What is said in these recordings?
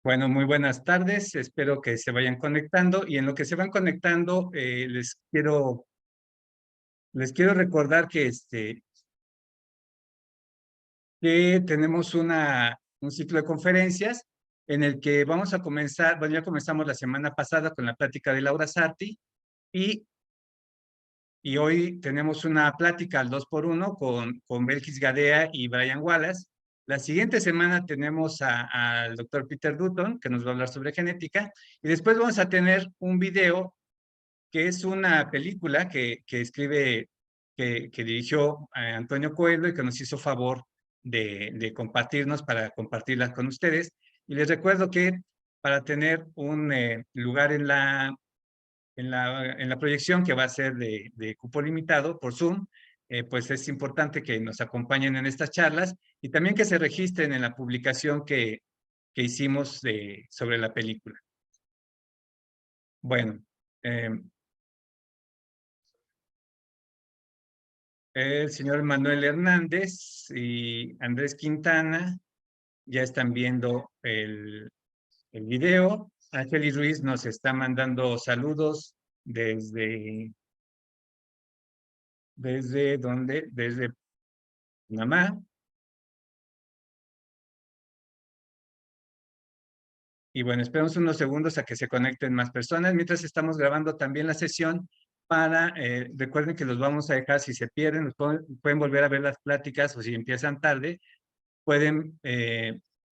Bueno, muy buenas tardes. Espero que se vayan conectando y en lo que se van conectando les quiero recordar que tenemos un ciclo de conferencias en el que vamos a comenzar. Bueno, ya comenzamos la semana pasada con la plática de Laura Sarti y, y hoy tenemos una plática al 2 por 1 con Belkis Gadea y Brian Wallace. La siguiente semana tenemos al doctor Peter Dutton, que nos va a hablar sobre genética, y después vamos a tener un video que es una película que dirigió Antonio Coelho y que nos hizo favor de compartirnos para compartirla con ustedes. Y les recuerdo que para tener un lugar en la proyección, que va a ser de cupo limitado por Zoom, pues es importante que nos acompañen en estas charlas y también que se registren en la publicación que hicimos sobre la película. Bueno, eh, el señor Manuel Hernández y Andrés Quintana ya están viendo el video. Ángel Ruiz nos está mandando saludos desde ¿dónde? Desde Panamá. Y bueno, esperamos unos segundos a que se conecten más personas. Mientras estamos grabando también la sesión recuerden que los vamos a dejar, si se pierden, pueden volver a ver las pláticas, o si empiezan tarde, pueden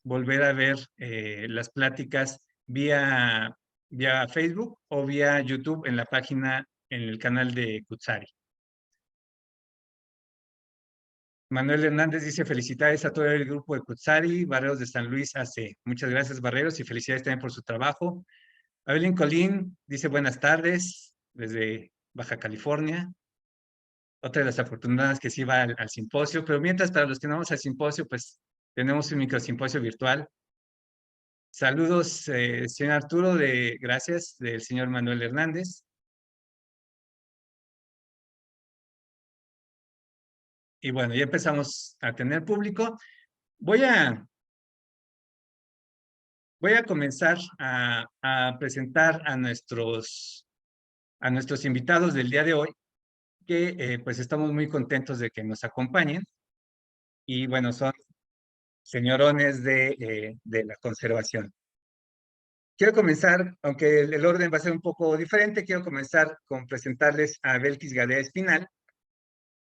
volver a ver las pláticas vía Facebook o vía YouTube en la página, en el canal de Kutsari. Manuel Hernández dice: felicidades a todo el grupo de Kutsari, Barreros de San Luis AC. Muchas gracias, Barreros, y felicidades también por su trabajo. Evelyn Colín dice: buenas tardes, desde Baja California. Otra de las afortunadas que sí va al simposio, pero mientras, para los que no vamos al simposio, pues tenemos un microsimposio virtual. Saludos, señor Arturo, gracias, del señor Manuel Hernández. Y bueno, ya empezamos a tener público. Voy a, voy a comenzar a presentar a nuestros invitados del día de hoy, que pues estamos muy contentos de que nos acompañen. Y bueno, son señorones de la conservación. Quiero comenzar, aunque el orden va a ser un poco diferente, quiero comenzar con presentarles a Belkis Gadea Espinal,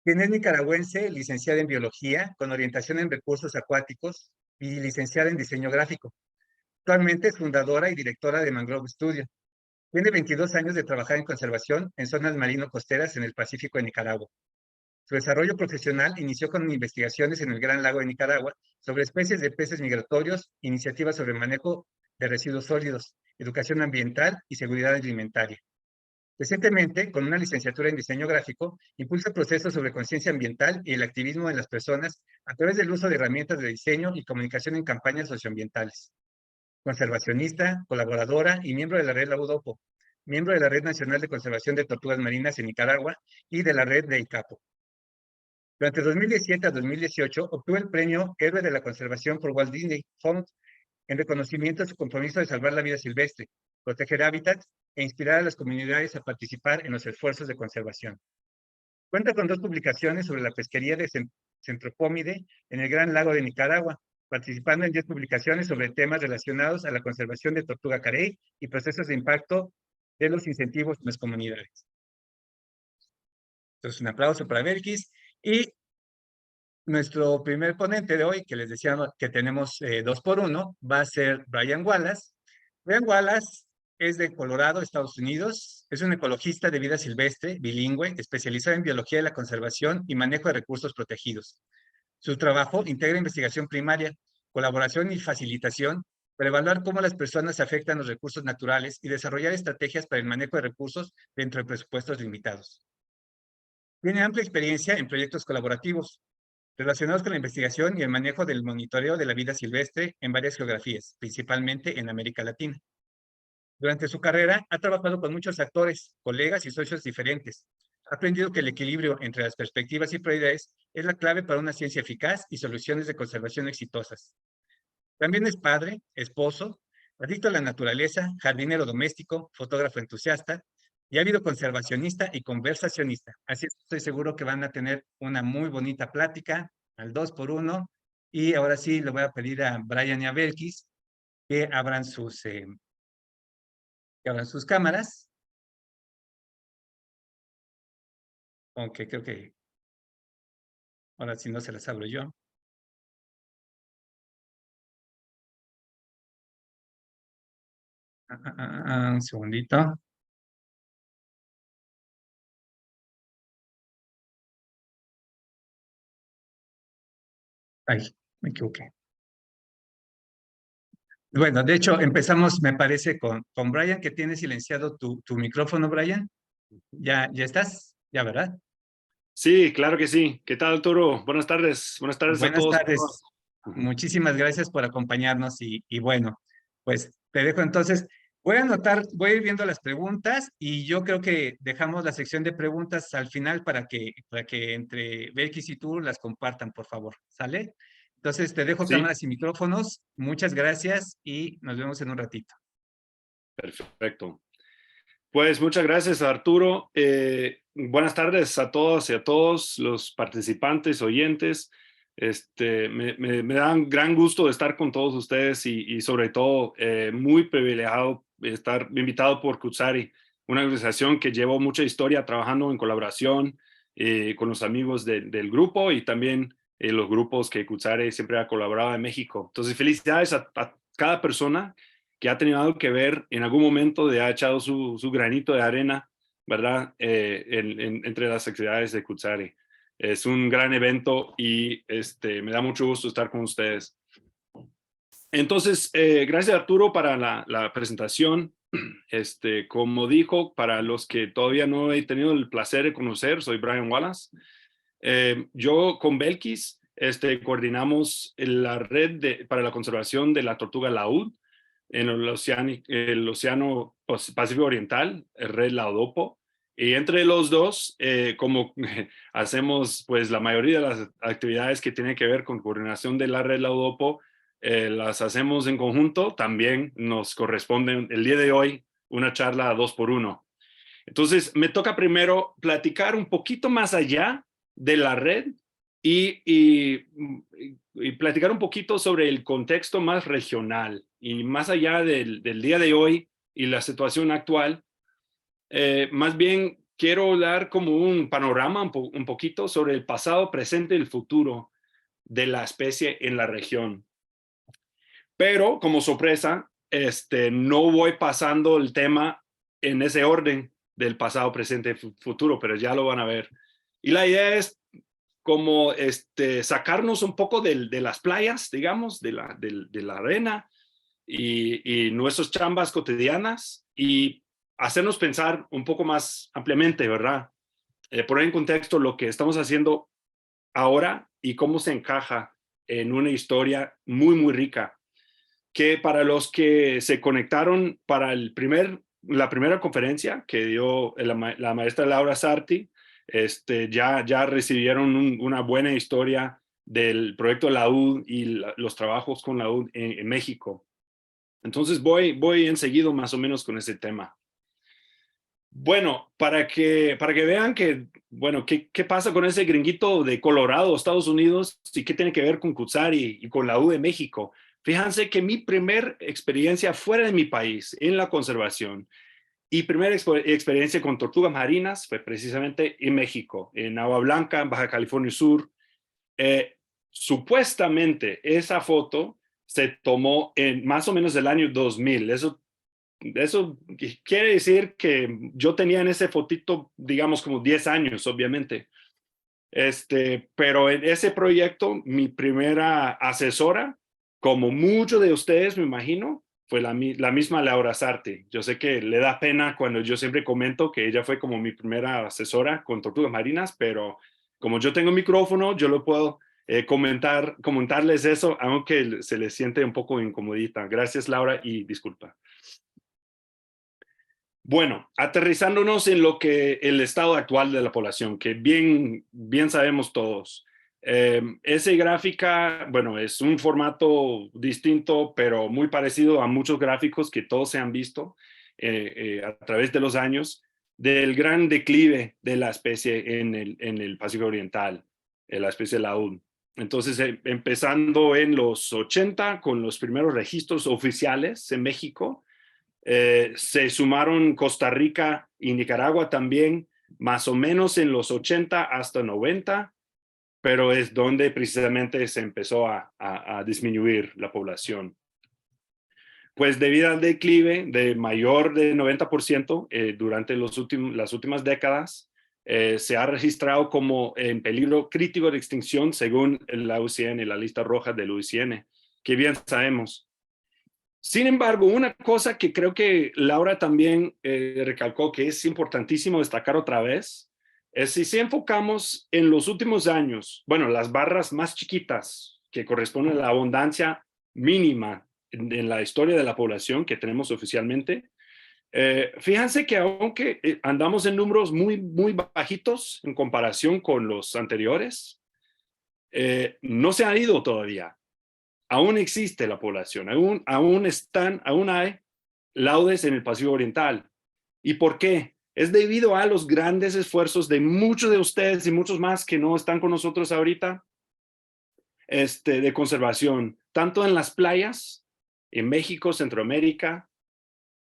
quien es nicaragüense, licenciada en biología, con orientación en recursos acuáticos y licenciada en diseño gráfico. Actualmente es fundadora y directora de Mangrove Studio. Tiene 22 años de trabajar en conservación en zonas marino-costeras en el Pacífico de Nicaragua. Su desarrollo profesional inició con investigaciones en el Gran Lago de Nicaragua sobre especies de peces migratorios, iniciativas sobre manejo de residuos sólidos, educación ambiental y seguridad alimentaria. Recientemente, con una licenciatura en diseño gráfico, impulsa procesos sobre conciencia ambiental y el activismo de las personas a través del uso de herramientas de diseño y comunicación en campañas socioambientales. Conservacionista, colaboradora y miembro de la red Laudopo, miembro de la Red Nacional de Conservación de Tortugas Marinas en Nicaragua y de la red de ICAPO. Durante 2017 a 2018 obtuvo el premio Héroe de la Conservación por Walt Disney Fund en reconocimiento a su compromiso de salvar la vida silvestre, proteger hábitats e inspirar a las comunidades a participar en los esfuerzos de conservación. Cuenta con 2 publicaciones sobre la pesquería de centropómide en el Gran Lago de Nicaragua, participando en 10 publicaciones sobre temas relacionados a la conservación de tortuga carey y procesos de impacto de los incentivos en las comunidades. Entonces, un aplauso para Belkis. Y nuestro primer ponente de hoy, que les decía que tenemos 2 por 1, va a ser Brian Wallace. Brian Wallace es de Colorado, Estados Unidos. Es un ecologista de vida silvestre, bilingüe, especializado en biología de la conservación y manejo de recursos protegidos. Su trabajo integra investigación primaria, colaboración y facilitación para evaluar cómo las personas afectan los recursos naturales y desarrollar estrategias para el manejo de recursos dentro de presupuestos limitados. Tiene amplia experiencia en proyectos colaborativos relacionados con la investigación y el manejo del monitoreo de la vida silvestre en varias geografías, principalmente en América Latina. Durante su carrera ha trabajado con muchos actores, colegas y socios diferentes. Ha aprendido que el equilibrio entre las perspectivas y prioridades es la clave para una ciencia eficaz y soluciones de conservación exitosas. También es padre, esposo, adicto a la naturaleza, jardinero doméstico, fotógrafo entusiasta, y ha habido conservacionista y conversacionista. Así es, estoy seguro que van a tener una muy bonita plática al 2x1. Y ahora sí le voy a pedir a Brian y a Belkis que abran sus cámaras, aunque creo que ahora sí no se las abro yo. Un segundito. Ay, me equivoqué. Bueno, de hecho, empezamos, me parece, con Brian, que tiene silenciado tu micrófono, Brian. ¿Ya estás? ¿Ya, verdad? Sí, claro que sí. ¿Qué tal, Arturo? Buenas tardes. Buenas tardes a Buenas todos y tardes. todas. Ujú. Muchísimas gracias por acompañarnos y bueno, pues te dejo entonces. Voy a ir viendo las preguntas y yo creo que dejamos la sección de preguntas al final para que entre Belkis y tú las compartan, por favor. ¿Sale? Entonces te dejo Sí, cámaras y micrófonos. Muchas gracias y nos vemos en un ratito. perfecto. Pues muchas gracias, Arturo. Buenas tardes a todas y a todos los participantes, oyentes. Me da un gran gusto de estar con todos ustedes y sobre todo muy privilegiado estar invitado por Kutsari, una organización que llevo mucha historia trabajando en colaboración con los amigos del grupo y también los grupos que Kutsari siempre ha colaborado en México. Entonces, felicidades a cada persona que ha tenido algo que ver en algún momento de ha echado su granito de arena, ¿verdad? Entre las actividades de Kutsari. Es un gran evento y me da mucho gusto estar con ustedes. Entonces, gracias Arturo para la presentación. Como dijo, para los que todavía no he tenido el placer de conocer, soy Brian Wallace. Yo con Belkis coordinamos la red para la conservación de la tortuga laúd en el océano Pacífico Oriental, Red Laudopo. Y entre los dos, como hacemos pues la mayoría de las actividades que tienen que ver con coordinación de la Red Laudopo, las hacemos en conjunto, también nos corresponde el día de hoy una charla 2x1. Entonces, me toca primero platicar un poquito más allá de la red y, y, y platicar un poquito sobre el contexto más regional y más allá del día de hoy y la situación actual. Más bien, quiero dar como un panorama un poquito sobre el pasado, presente y el futuro de la especie en la región. Pero como sorpresa, no voy pasando el tema en ese orden del pasado, presente y futuro, pero ya lo van a ver. Y la idea es como sacarnos un poco de las playas, digamos, de la arena y nuestras chambas cotidianas y hacernos pensar un poco más ampliamente, ¿verdad? Poner en contexto lo que estamos haciendo ahora y cómo se encaja en una historia muy, muy rica que para los que se conectaron para la primera conferencia que dio la maestra Laura Sarti, ya recibieron una buena historia del proyecto Laúd y los trabajos con Laúd en México. Entonces voy enseguida más o menos con ese tema. Bueno, para que vean bueno, qué pasa con ese gringuito de Colorado, Estados Unidos, y qué tiene que ver con Kutsari y con la U de México. Fíjense que mi primer experiencia fuera de mi país en la conservación y primera experiencia con tortugas marinas fue precisamente en México, en Agua Blanca, en Baja California Sur. Supuestamente esa foto se tomó en más o menos el año 2000. Eso quiere decir que yo tenía en ese fotito, digamos, como 10 años, obviamente. Pero en ese proyecto, mi primera asesora, como muchos de ustedes, me imagino, fue la misma Laura Sarti. Yo sé que le da pena cuando yo siempre comento que ella fue como mi primera asesora con tortugas marinas, pero como yo tengo micrófono, yo lo puedo comentarles eso, aunque se les siente un poco incomodita. Gracias, Laura, y disculpa. Bueno, aterrizándonos en lo que el estado actual de la población, que bien sabemos todos. Esa gráfica, bueno, es un formato distinto, pero muy parecido a muchos gráficos que todos se han visto a través de los años, del gran declive de la especie en el Pacífico Oriental, la especie laúd. Entonces, empezando en los 80 con los primeros registros oficiales en México, se sumaron Costa Rica y Nicaragua también, más o menos en los 80 hasta 90, pero es donde precisamente se empezó a disminuir la población. Pues debido al declive de mayor de 90% durante las últimas décadas, se ha registrado como en peligro crítico de extinción según la UCN, la lista roja del UCN, que bien sabemos. Sin embargo, una cosa que creo que Laura también recalcó que es importantísimo destacar otra vez, es si enfocamos en los últimos años, bueno, las barras más chiquitas que corresponden a la abundancia mínima en la historia de la población que tenemos oficialmente, fíjense que aunque andamos en números muy bajitos en comparación con los anteriores, no se han ido todavía. Aún existe la población, aún hay laudes en el Pacífico Oriental. ¿Y por qué? Es debido a los grandes esfuerzos de muchos de ustedes y muchos más que no están con nosotros ahorita, de conservación, tanto en las playas, en México, Centroamérica,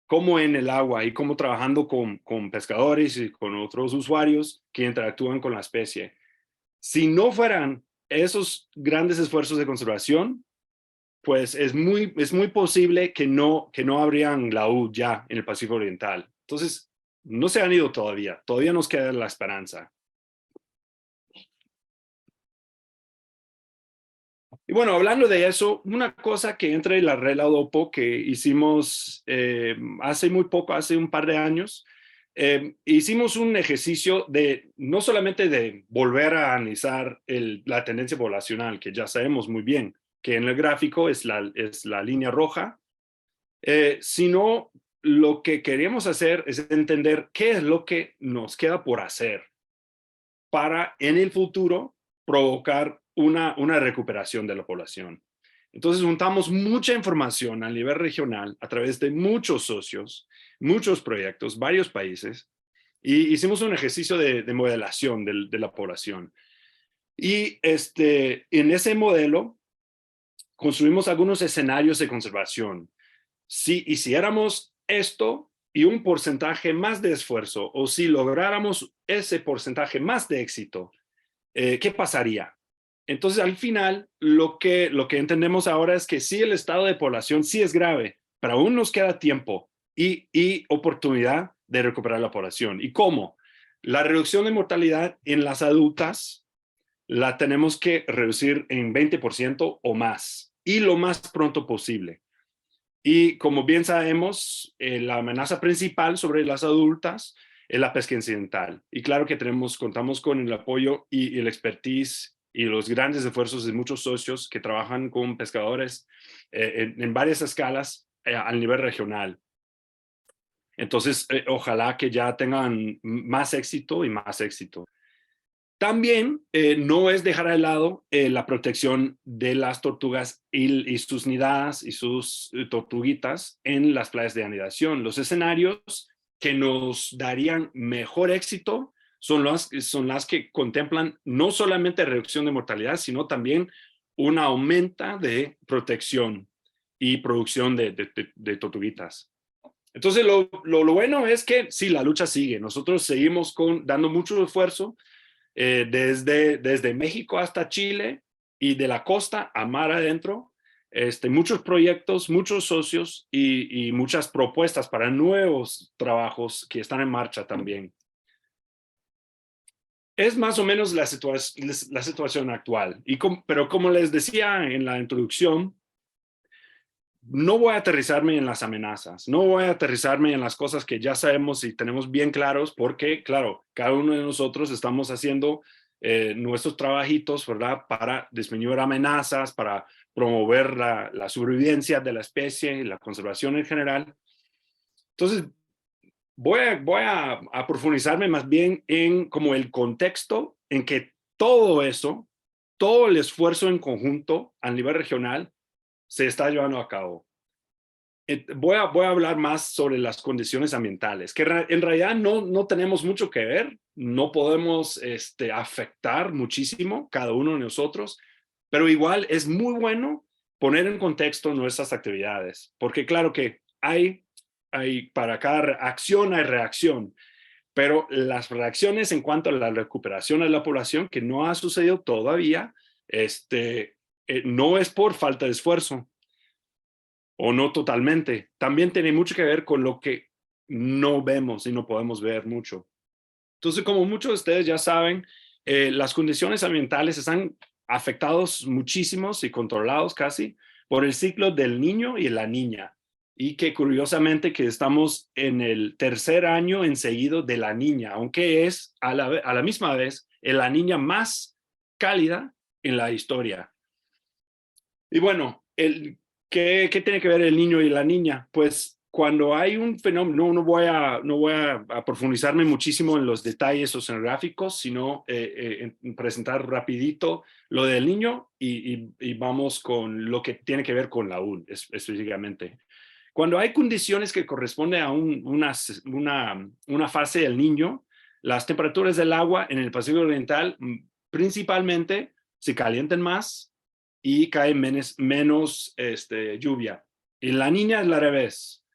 como en el agua y como trabajando con pescadores y con otros usuarios que interactúan con la especie. Si no fueran esos grandes esfuerzos de conservación, pues es muy posible que no habrían laúd ya en el Pacífico Oriental. Entonces, no se han ido todavía nos queda la esperanza. Y bueno, hablando de eso, una cosa que entre la red Laudopo que hicimos hace muy poco, hace un par de años, hicimos un ejercicio de no solamente de volver a analizar la tendencia poblacional, que ya sabemos muy bien, que en el gráfico es la línea roja, sino lo que queríamos hacer es entender qué es lo que nos queda por hacer para en el futuro provocar una recuperación de la población. Entonces juntamos mucha información a nivel regional a través de muchos socios, muchos proyectos, varios países, y hicimos un ejercicio de modelación de la población. Y en ese modelo construimos algunos escenarios de conservación. Si hiciéramos esto y un porcentaje más de esfuerzo, o si lográramos ese porcentaje más de éxito, ¿qué pasaría? Entonces, al final, lo que entendemos ahora es que sí, el estado de población sí es grave, pero aún nos queda tiempo y oportunidad de recuperar la población. ¿Y cómo? La reducción de mortalidad en las adultas la tenemos que reducir en 20% o más, y lo más pronto posible. Y como bien sabemos, la amenaza principal sobre las adultas es la pesca incidental. Y claro que contamos con el apoyo y el expertise y los grandes esfuerzos de muchos socios que trabajan con pescadores en varias escalas a nivel regional. Entonces, ojalá que ya tengan más éxito y más éxito. También no es dejar de lado la protección de las tortugas y sus nidadas y sus tortuguitas en las playas de anidación. Los escenarios que nos darían mejor éxito son las que contemplan no solamente reducción de mortalidad, sino también un aumento de protección y producción de tortuguitas. Entonces, lo bueno es que sí, la lucha sigue. Nosotros seguimos dando mucho esfuerzo desde México hasta Chile y de la costa a mar adentro, muchos proyectos, muchos socios y muchas propuestas para nuevos trabajos que están en marcha también. Es más o menos la situación actual, pero como les decía en la introducción, no voy a aterrizarme en las amenazas, no voy a aterrizarme en las cosas que ya sabemos y tenemos bien claros, porque, claro, cada uno de nosotros estamos haciendo nuestros trabajitos, ¿verdad?, para disminuir amenazas, para promover la sobrevivencia de la especie y la conservación en general. Entonces, voy a profundizarme más bien en como el contexto en que todo eso todo el esfuerzo en conjunto a nivel regional se está llevando a cabo. Voy a hablar más sobre las condiciones ambientales, que en realidad no tenemos mucho que ver, no podemos afectar muchísimo cada uno de nosotros, pero igual es muy bueno poner en contexto nuestras actividades, porque claro que para cada acción hay reacción, pero las reacciones en cuanto a la recuperación de la población, que no ha sucedido todavía, no es por falta de esfuerzo, o no totalmente. También tiene mucho que ver con lo que no vemos y no podemos ver mucho. Entonces, como muchos de ustedes ya saben, las condiciones ambientales están afectados muchísimos y controlados casi por el ciclo del niño y la niña. Y que curiosamente que estamos en el tercer año enseguido de la niña, aunque es a la misma vez la niña más cálida en la historia. Y bueno, ¿qué tiene que ver el niño y la niña? Pues cuando hay un fenómeno, no voy a profundizarme muchísimo en los detalles oceanográficos, sino en presentar rapidito lo del niño y vamos con lo que tiene que ver con la UN específicamente. Cuando hay condiciones que corresponden a una fase del niño, las temperaturas del agua en el Pacífico Oriental principalmente se calientan más y cae menos lluvia. Y la niña es al revés.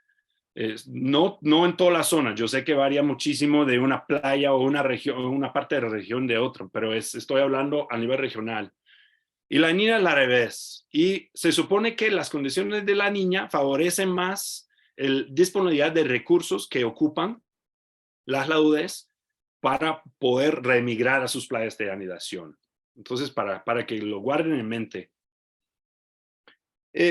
No en toda la zona. Yo sé que varía muchísimo de una playa o una región, una parte de la región de otra, pero estoy hablando a nivel regional. Y la niña es al revés. Y se supone que las condiciones de la niña favorecen más la disponibilidad de recursos que ocupan las laúdes para poder reemigrar a sus playas de anidación. Entonces, para que lo guarden en mente.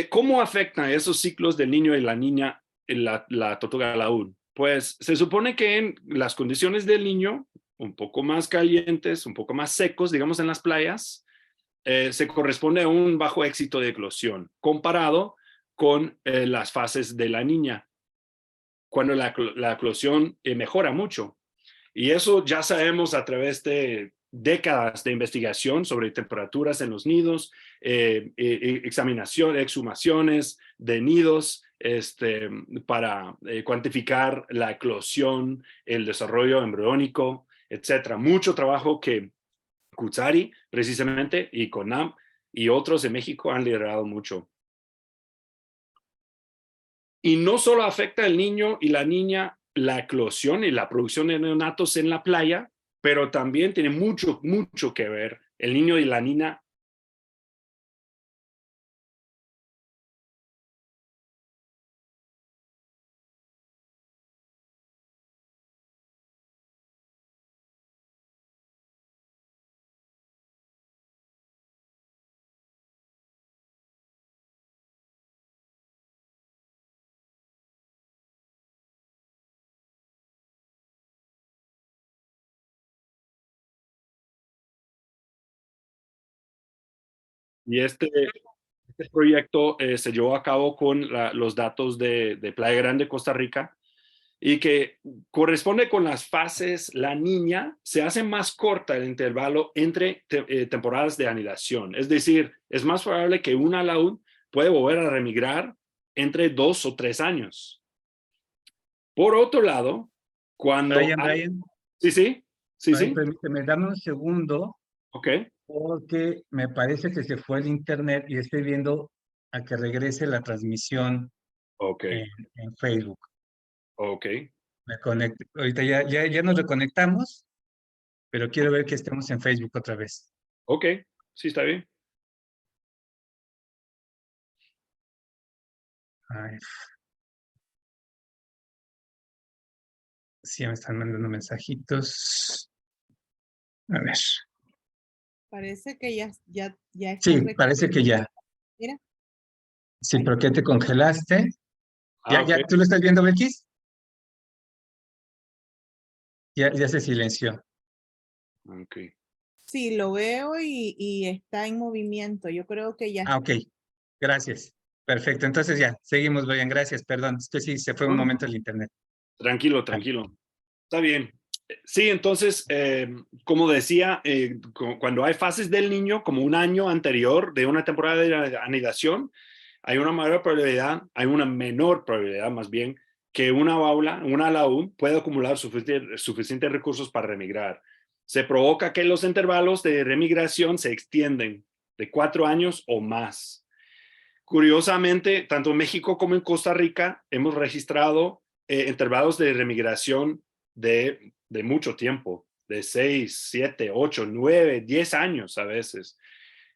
¿Cómo afectan esos ciclos del niño y la niña en la tortuga laúd? Pues se supone que en las condiciones del niño, un poco más calientes, un poco más secos, digamos en las playas, se corresponde a un bajo éxito de eclosión comparado con las fases de la niña, cuando la eclosión mejora mucho. Y eso ya sabemos a través de décadas de investigación sobre temperaturas en los nidos, exhumaciones de nidos para cuantificar la eclosión, el desarrollo embriónico, etcétera. Mucho trabajo que Kutsari, precisamente, y CONAM y otros de México han liderado mucho. Y no solo afecta al niño y la niña la eclosión y la producción de neonatos en la playa, pero también tiene mucho que ver el niño y la niña. Y este proyecto se llevó a cabo con los datos de Playa Grande, Costa Rica, y que corresponde con las fases. La niña se hace más corta el intervalo entre temporadas de anidación. Es decir, es más probable que una laúd puede volver a remigrar entre 2 o 3 años. Por otro lado, cuando Brian, sí. permíteme, dame un segundo, Ok, porque me parece que se fue el internet y estoy viendo a que regrese la transmisión ok, en Facebook. ok, Me conecto. Ahorita ya nos reconectamos, pero quiero ver que estemos en Facebook otra vez. ok, sí está bien. Ay, sí, me están mandando mensajitos. A ver. Parece que ya está Sí, parece que ya. Mira, Sí, ahí ¿por qué te congelaste? Ok, ¿Tú lo estás viendo, Belkis? Ya se silenció. ok. sí, lo veo y está en movimiento. Yo creo que ya. Ok, gracias. Perfecto, entonces ya, seguimos, Brian, gracias, perdón, es que sí, se fue un No, no, momento el internet. tranquilo, Ah, tranquilo. Está bien. Sí, entonces, como decía, cuando hay fases del niño, como un año anterior de una temporada de anidación, hay una mayor probabilidad, hay una menor probabilidad más bien, que una alaúd pueda acumular suficientes recursos para remigrar. Se provoca que los intervalos de remigración se extienden de 4 años o más. Curiosamente, tanto en México como en Costa Rica hemos registrado intervalos de remigración de mucho tiempo, de 6, 7, 8, 9, 10 años a veces.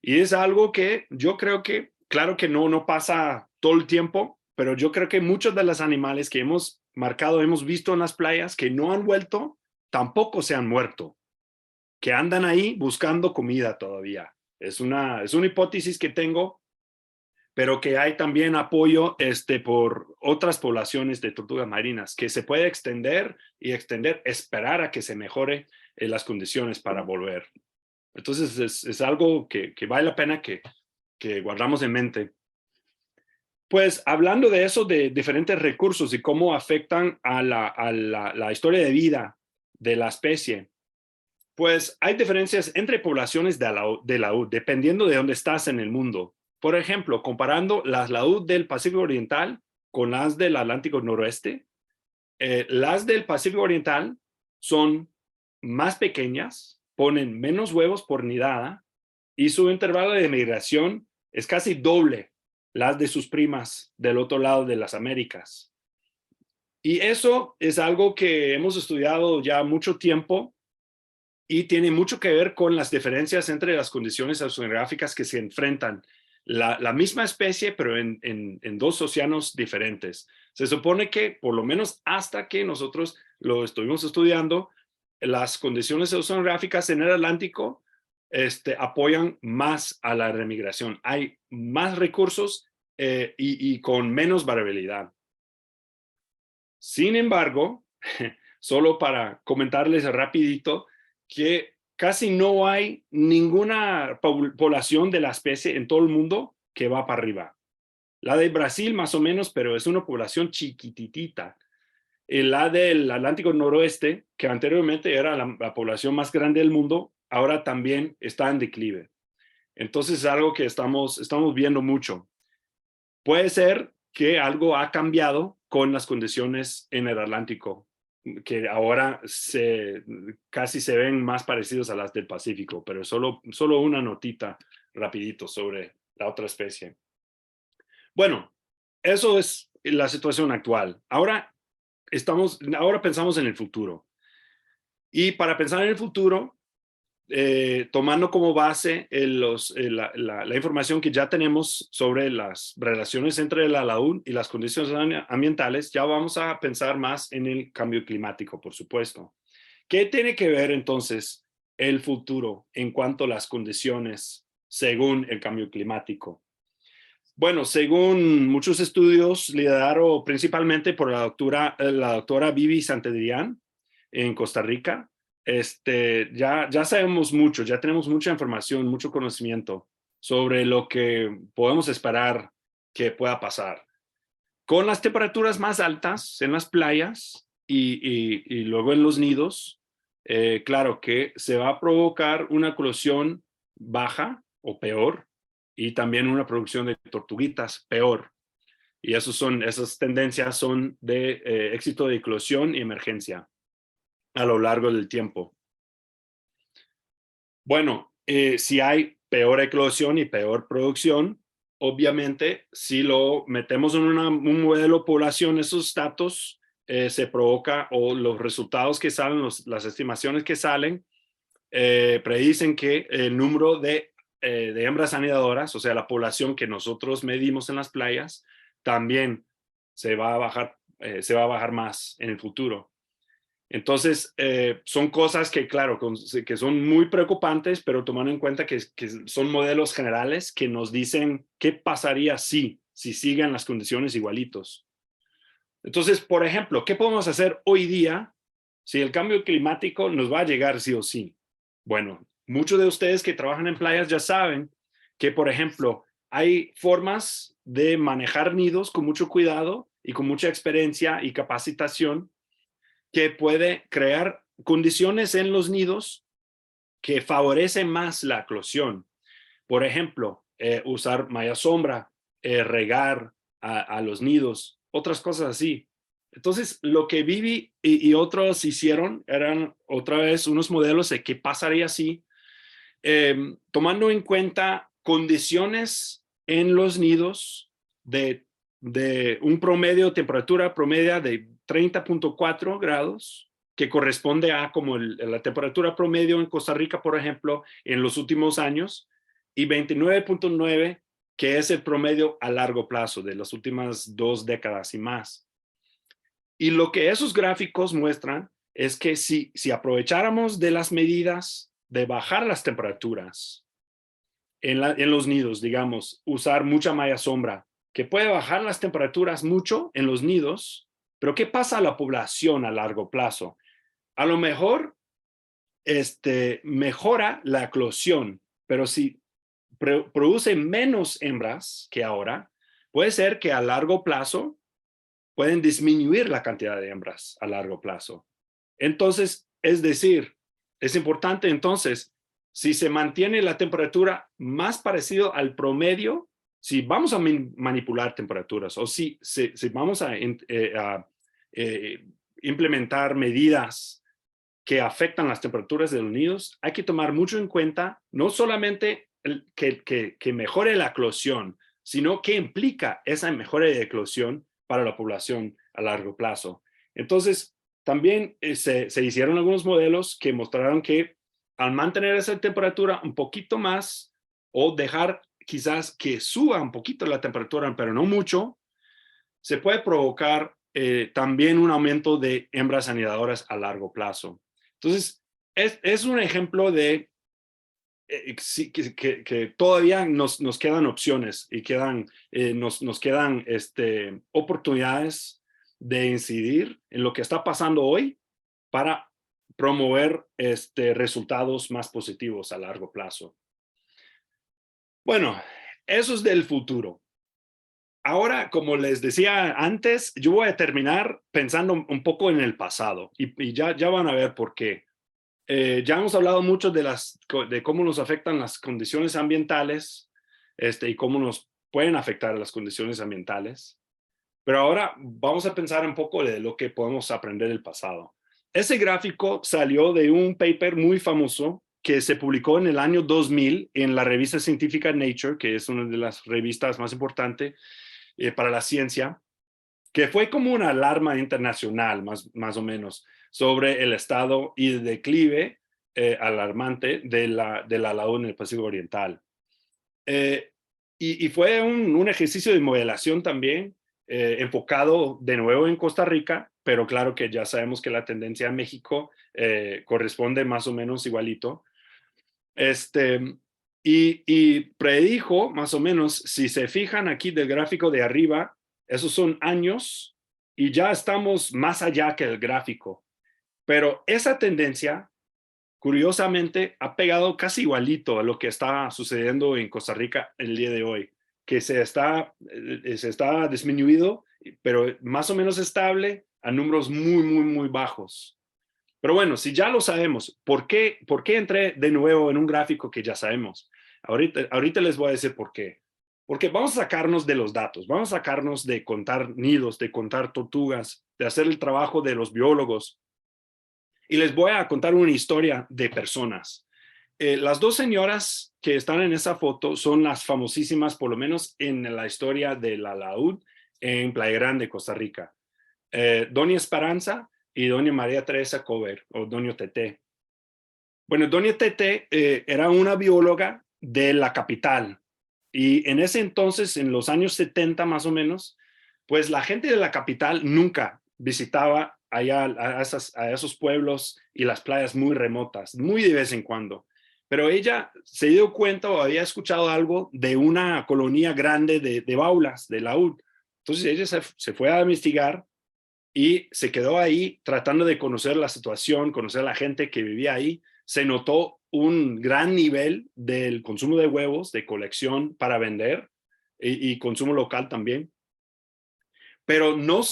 Y es algo que yo creo que, claro que no pasa todo el tiempo, pero yo creo que muchos de los animales que hemos marcado, hemos visto en las playas que no han vuelto, tampoco se han muerto, que andan ahí buscando comida todavía. Es una hipótesis que tengo, pero que hay también apoyo por otras poblaciones de tortugas marinas, que se puede extender, esperar a que se mejore las condiciones para volver. Entonces es algo que vale la pena que guardamos en mente. Pues hablando de eso, de diferentes recursos y cómo afectan a la historia de vida de la especie, pues hay diferencias entre poblaciones de laúd, dependiendo de dónde estás en el mundo. Por ejemplo, comparando las laúd del Pacífico Oriental con las del Atlántico Noroeste, las del Pacífico Oriental son más pequeñas, ponen menos huevos por nidada y su intervalo de migración es casi doble las de sus primas del otro lado de las Américas. Y eso es algo que hemos estudiado ya mucho tiempo y tiene mucho que ver con las diferencias entre las condiciones oceanográficas que se enfrentan la misma especie, pero en dos océanos diferentes. Se supone que, por lo menos hasta que nosotros lo estuvimos estudiando, las condiciones oceanográficas en el Atlántico apoyan más a la remigración. Hay más recursos y con menos variabilidad. Sin embargo, solo para comentarles rapidito, que casi no hay ninguna población de la especie en todo el mundo que va para arriba. La de Brasil más o menos, pero es una población chiquititita. La del Atlántico Noroeste, que anteriormente era la población más grande del mundo, ahora también está en declive. Entonces es algo que estamos viendo mucho. Puede ser que algo ha cambiado con las condiciones en el Atlántico, que ahora casi se ven más parecidos a las del Pacífico, pero solo una notita rapidito sobre la otra especie. Bueno, eso es la situación actual. Ahora pensamos en el futuro. Y para pensar en el futuro, tomando como base la información que ya tenemos sobre las relaciones entre la laúd y las condiciones ambientales, ya vamos a pensar más en el cambio climático, por supuesto. ¿Qué tiene que ver entonces el futuro en cuanto a las condiciones según el cambio climático? Bueno, según muchos estudios liderados principalmente por la doctora Vivi Santedrián en Costa Rica, ya sabemos mucho, ya tenemos mucha información, mucho conocimiento sobre lo que podemos esperar que pueda pasar. Con las temperaturas más altas en las playas y luego en los nidos, claro que se va a provocar una eclosión baja o peor y también una producción de tortuguitas peor. Y esas tendencias son de éxito de eclosión y emergencia a lo largo del tiempo. Bueno, si hay peor eclosión y peor producción, obviamente, si lo metemos en un modelo población, esos datos se provoca o los resultados que salen, las estimaciones que salen, predicen que el número de hembras anidadoras, o sea, la población que nosotros medimos en las playas, también se va a bajar más en el futuro. Entonces, son cosas que, claro, que son muy preocupantes, pero tomando en cuenta que son modelos generales que nos dicen qué pasaría si siguen las condiciones igualitos. Entonces, por ejemplo, ¿qué podemos hacer hoy día si el cambio climático nos va a llegar sí o sí? Bueno, muchos de ustedes que trabajan en playas ya saben que, por ejemplo, hay formas de manejar nidos con mucho cuidado y con mucha experiencia y capacitación que puede crear condiciones en los nidos que favorecen más la eclosión. Por ejemplo, usar malla sombra, regar a los nidos, otras cosas así. Entonces, lo que Vivi y otros hicieron eran otra vez unos modelos de qué pasaría si, tomando en cuenta condiciones en los nidos de un promedio, temperatura promedio de 30.4 grados, que corresponde a como la temperatura promedio en Costa Rica, por ejemplo, en los últimos años, y 29.9, que es el promedio a largo plazo de las últimas 2 décadas y más. Y lo que esos gráficos muestran es que si aprovecháramos de las medidas de bajar las temperaturas en los nidos, digamos, usar mucha malla sombra, que puede bajar las temperaturas mucho en los nidos, pero ¿qué pasa a la población a largo plazo? A lo mejor mejora la eclosión, pero si produce menos hembras que ahora, puede ser que a largo plazo pueden disminuir la cantidad de hembras a largo plazo. Entonces, es decir, es importante entonces, si se mantiene la temperatura más parecido al promedio, si vamos a manipular temperaturas o si vamos a implementar medidas que afectan las temperaturas de los nidos, hay que tomar mucho en cuenta no solamente que mejore la eclosión, sino que implica esa mejora de eclosión para la población a largo plazo. Entonces, también se hicieron algunos modelos que mostraron que al mantener esa temperatura un poquito más o dejar quizás que suba un poquito la temperatura, pero no mucho, se puede provocar también un aumento de hembras anidadoras a largo plazo. Entonces, es un ejemplo de que todavía nos quedan opciones y nos quedan oportunidades de incidir en lo que está pasando hoy para promover resultados más positivos a largo plazo. Bueno, eso es del futuro. Ahora, como les decía antes, yo voy a terminar pensando un poco en el pasado y ya van a ver por qué. Ya hemos hablado mucho de cómo nos afectan las condiciones ambientales y cómo nos pueden afectar las condiciones ambientales. Pero ahora vamos a pensar un poco de lo que podemos aprender del pasado. Ese gráfico salió de un paper muy famoso que se publicó en el año 2000 en la revista científica Nature, que es una de las revistas más importantes para la ciencia, que fue como una alarma internacional, más o menos, sobre el estado y el declive alarmante de la laúd en el Pacífico Oriental. Y fue un ejercicio de modelación también, enfocado de nuevo en Costa Rica, pero claro que ya sabemos que la tendencia a México corresponde más o menos igualito. Y predijo más o menos, si se fijan aquí del gráfico de arriba, esos son años y ya estamos más allá que el gráfico. Pero esa tendencia, curiosamente, ha pegado casi igualito a lo que está sucediendo en Costa Rica el día de hoy, que se está disminuido, pero más o menos estable a números muy, muy, muy bajos. Pero bueno, si ya lo sabemos, ¿por qué entré de nuevo en un gráfico que ya sabemos? Ahorita les voy a decir por qué. Porque vamos a sacarnos de los datos, vamos a sacarnos de contar nidos, de contar tortugas, de hacer el trabajo de los biólogos. Y les voy a contar una historia de personas. Las dos señoras que están en esa foto son las famosísimas, por lo menos en la historia de la laúd en Playa Grande, Costa Rica. Doña Esperanza y doña María Teresa Cover, o doña Tete. Bueno, doña Tete era una bióloga de la capital. Y en ese entonces, en los años 70 más o menos, pues la gente de la capital nunca visitaba allá a esos pueblos y las playas muy remotas, muy de vez en cuando. Pero ella se dio cuenta o había escuchado algo de una colonia grande de baulas, de laúd. Entonces ella se fue a investigar y se quedó ahí tratando de conocer la situación, conocer a la gente que vivía ahí. Se notó un gran nivel del consumo de huevos, de colección para vender y consumo local también. Pero no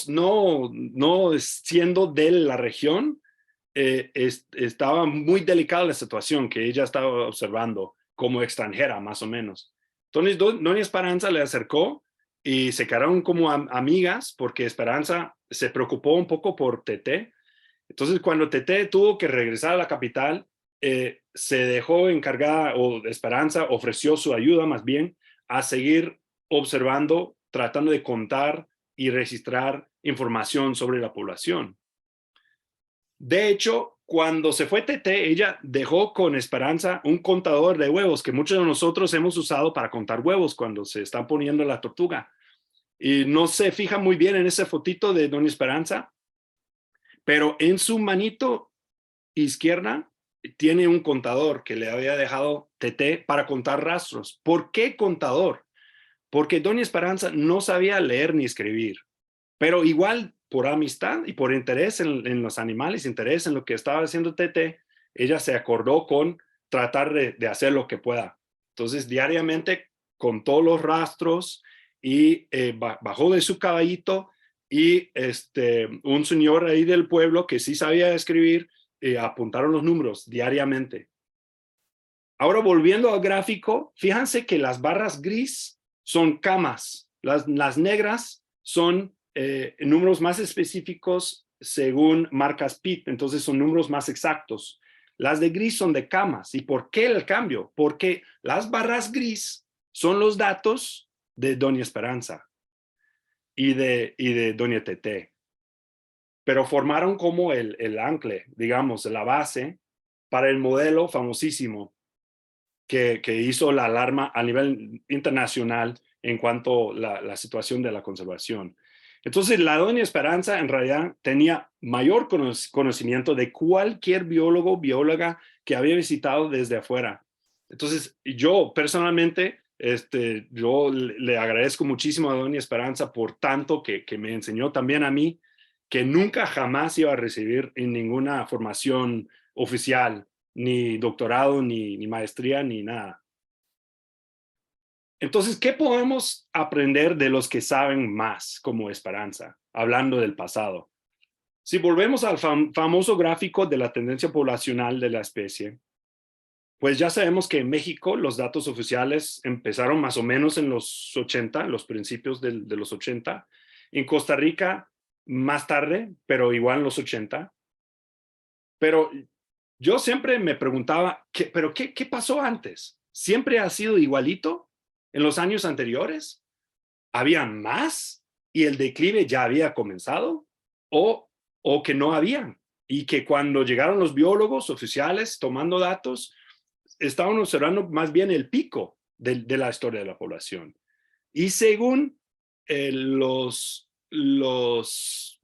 siendo de la región, estaba muy delicada la situación que ella estaba observando como extranjera, más o menos. Entonces, doña Esperanza le acercó y se quedaron como amigas porque Esperanza se preocupó un poco por Tete. Entonces, cuando Tete tuvo que regresar a la capital, se dejó encargada, o Esperanza ofreció su ayuda más bien, a seguir observando, tratando de contar y registrar información sobre la población. De hecho, cuando se fue Tete, ella dejó con Esperanza un contador de huevos que muchos de nosotros hemos usado para contar huevos cuando se está poniendo la tortuga. Y no se fija muy bien en esa fotito de doña Esperanza, pero en su manito izquierda tiene un contador que le había dejado Tete para contar rastros. ¿Por qué contador? Porque doña Esperanza no sabía leer ni escribir, pero igual por amistad y por interés en los animales, interés en lo que estaba haciendo Tete, ella se acordó con tratar de hacer lo que pueda. Entonces, diariamente contó los rastros y bajó de su caballito y un señor ahí del pueblo que sí sabía escribir, apuntaron los números diariamente. Ahora, volviendo al gráfico, fíjense que las barras gris son camas, las negras son números más específicos según marcas PIT, entonces son números más exactos. Las de gris son de camas. ¿Y por qué el cambio? Porque las barras gris son los datos de doña Esperanza y de doña Tete, pero formaron como el ancle, digamos, la base para el modelo famosísimo que hizo la alarma a nivel internacional en cuanto a la situación de la conservación. Entonces, la doña Esperanza en realidad tenía mayor conocimiento de cualquier biólogo, bióloga que había visitado desde afuera. Entonces, yo personalmente, yo le agradezco muchísimo a doña Esperanza por tanto que me enseñó también a mí que nunca jamás iba a recibir en ninguna formación oficial, ni doctorado, ni maestría, ni nada. Entonces, ¿qué podemos aprender de los que saben más como Esperanza, hablando del pasado? Si volvemos al famoso gráfico de la tendencia poblacional de la especie, pues ya sabemos que en México los datos oficiales empezaron más o menos en los 80, los principios de los 80. En Costa Rica más tarde, pero igual en los 80. Pero yo siempre me preguntaba, ¿qué pasó antes? ¿Siempre ha sido igualito en los años anteriores? ¿Había más y el declive ya había comenzado? ¿O que no había? Y que cuando llegaron los biólogos oficiales tomando datos, estaban observando más bien el pico de la historia de la población. Y según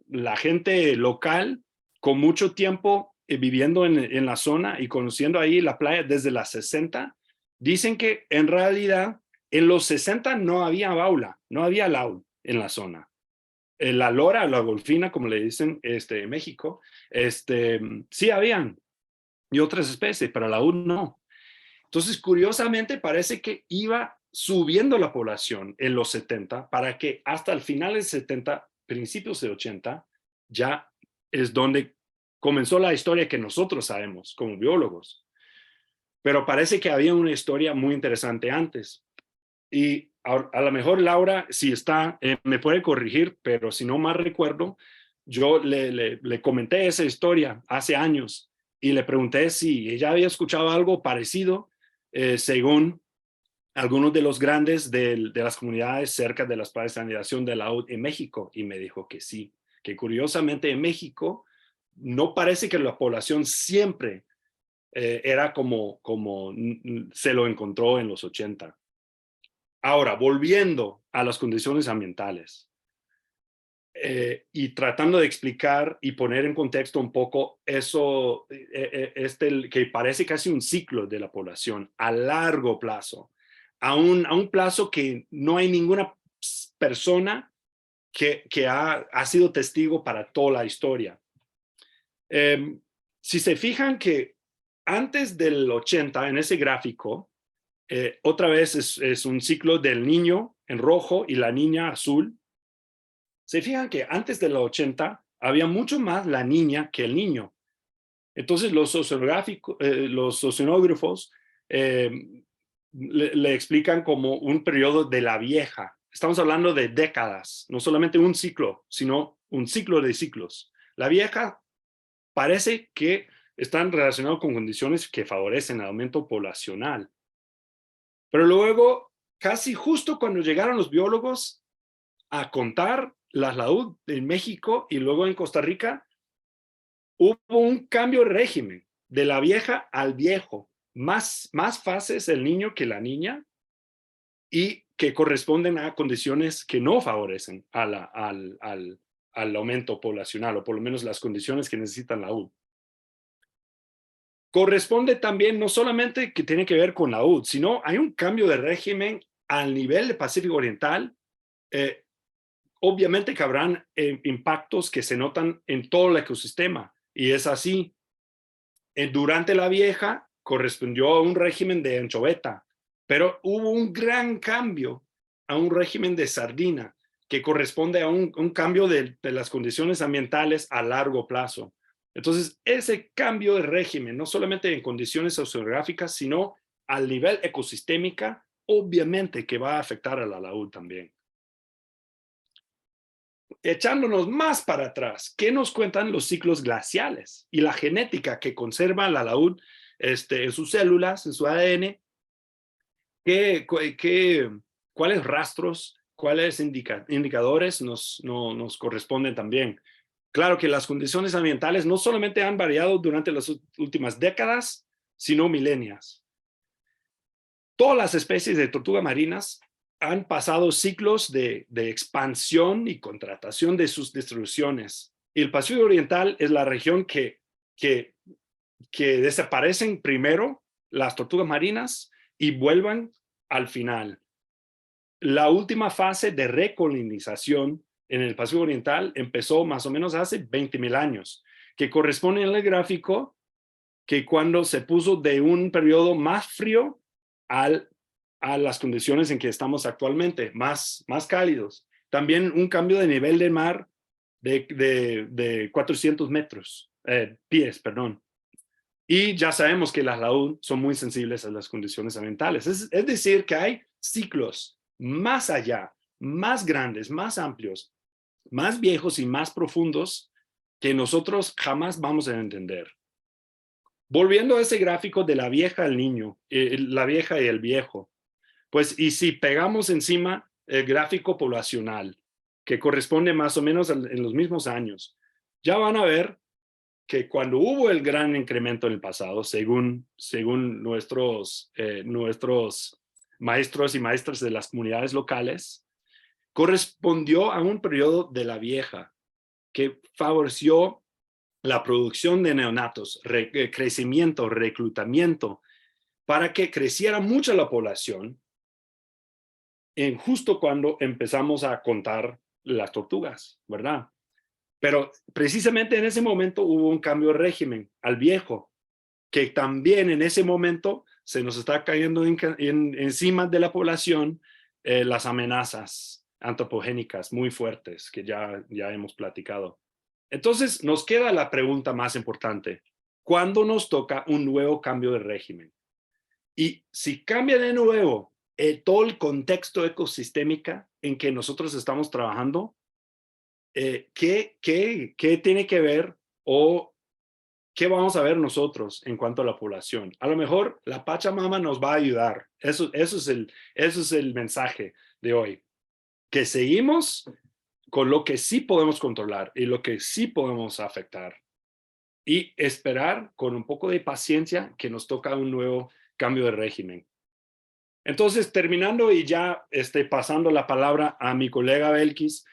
la gente local, con mucho tiempo viviendo en la zona y conociendo ahí la playa desde las 60, dicen que en realidad en los 60 no había baula, no había laúd en la zona. La lora, la golfina, como le dicen en México, sí habían, y otras especies, pero laúd no. Entonces, curiosamente, parece que iba subiendo la población en los 70 para que hasta el final de 70, principios de 80, ya es donde comenzó la historia que nosotros sabemos como biólogos. Pero parece que había una historia muy interesante antes. Y a lo mejor Laura, si está, me puede corregir, pero si no mal recuerdo, yo le comenté esa historia hace años y le pregunté si ella había escuchado algo parecido según algunos de los grandes de las comunidades cerca de las playas de anidación de laúd en México, y me dijo que sí, que curiosamente en México no parece que la población siempre era como se lo encontró en los 80. Ahora, volviendo a las condiciones ambientales y tratando de explicar y poner en contexto un poco eso, que parece casi un ciclo de la población a largo plazo, a un plazo que no hay ninguna persona que ha sido testigo para toda la historia. Si se fijan que antes del 80, en ese gráfico, otra vez es un ciclo del niño en rojo y la niña azul. Se fijan que antes de los 80 había mucho más la niña que el niño. Entonces los oceanógrafos le explican como un periodo de la vieja. Estamos hablando de décadas, no solamente un ciclo, sino un ciclo de ciclos. La vieja parece que están relacionados con condiciones que favorecen el aumento poblacional. Pero luego, casi justo cuando llegaron los biólogos a contar la laúd en México y luego en Costa Rica, hubo un cambio de régimen, de la vieja al viejo. Más fases el niño que la niña y que corresponden a condiciones que no favorecen al aumento poblacional, o por lo menos las condiciones que necesitan la laúd. Corresponde también no solamente que tiene que ver con la laúd, sino hay un cambio de régimen al nivel del Pacífico Oriental. Obviamente que habrán impactos que se notan en todo el ecosistema, y es así. Durante la vieja correspondió a un régimen de anchoveta, pero hubo un gran cambio a un régimen de sardina, que corresponde a un cambio de las condiciones ambientales a largo plazo. Entonces, ese cambio de régimen, no solamente en condiciones oceanográficas, sino al nivel ecosistémica, obviamente que va a afectar a la laúd también. Echándonos más para atrás, ¿qué nos cuentan los ciclos glaciales y la genética que conserva la laúd en sus células, en su ADN? ¿Cuáles rastros, cuáles indicadores nos corresponden también? Claro que las condiciones ambientales no solamente han variado durante las últimas décadas, sino milenias. Todas las especies de tortugas marinas han pasado ciclos de expansión y contractación de sus distribuciones. Y el Pacífico Oriental es la región que desaparecen primero las tortugas marinas y vuelvan al final. La última fase de recolonización en el Pacífico Oriental empezó más o menos hace 20,000 años, que corresponde en el gráfico que cuando se puso de un periodo más frío a las condiciones en que estamos actualmente, más cálidos. También un cambio de nivel del mar de 400 pies, perdón. Y ya sabemos que las laúd son muy sensibles a las condiciones ambientales. Es decir, que hay ciclos más allá, más grandes, más amplios, más viejos y más profundos que nosotros jamás vamos a entender. Volviendo a ese gráfico de la vieja al niño, la vieja y el viejo, pues y si pegamos encima el gráfico poblacional, que corresponde más o menos en los mismos años, ya van a ver que cuando hubo el gran incremento en el pasado, según nuestros maestros y maestras de las comunidades locales, correspondió a un periodo de la vieja que favoreció la producción de neonatos, crecimiento, reclutamiento, para que creciera mucho la población justo cuando empezamos a contar las tortugas, ¿verdad? Pero precisamente en ese momento hubo un cambio de régimen al viejo, que también en ese momento se nos está cayendo encima de la población las amenazas antropogénicas muy fuertes que ya hemos platicado. Entonces nos queda la pregunta más importante: ¿cuándo nos toca un nuevo cambio de régimen? Y si cambia de nuevo todo el contexto ecosistémico en que nosotros estamos trabajando, ¿qué tiene que ver o qué vamos a ver nosotros en cuanto a la población? A lo mejor la Pachamama nos va a ayudar. Eso es el mensaje de hoy. Que seguimos con lo que sí podemos controlar y lo que sí podemos afectar. Y esperar con un poco de paciencia que nos toca un nuevo cambio de régimen. Entonces, terminando y ya pasando la palabra a mi colega Belkis,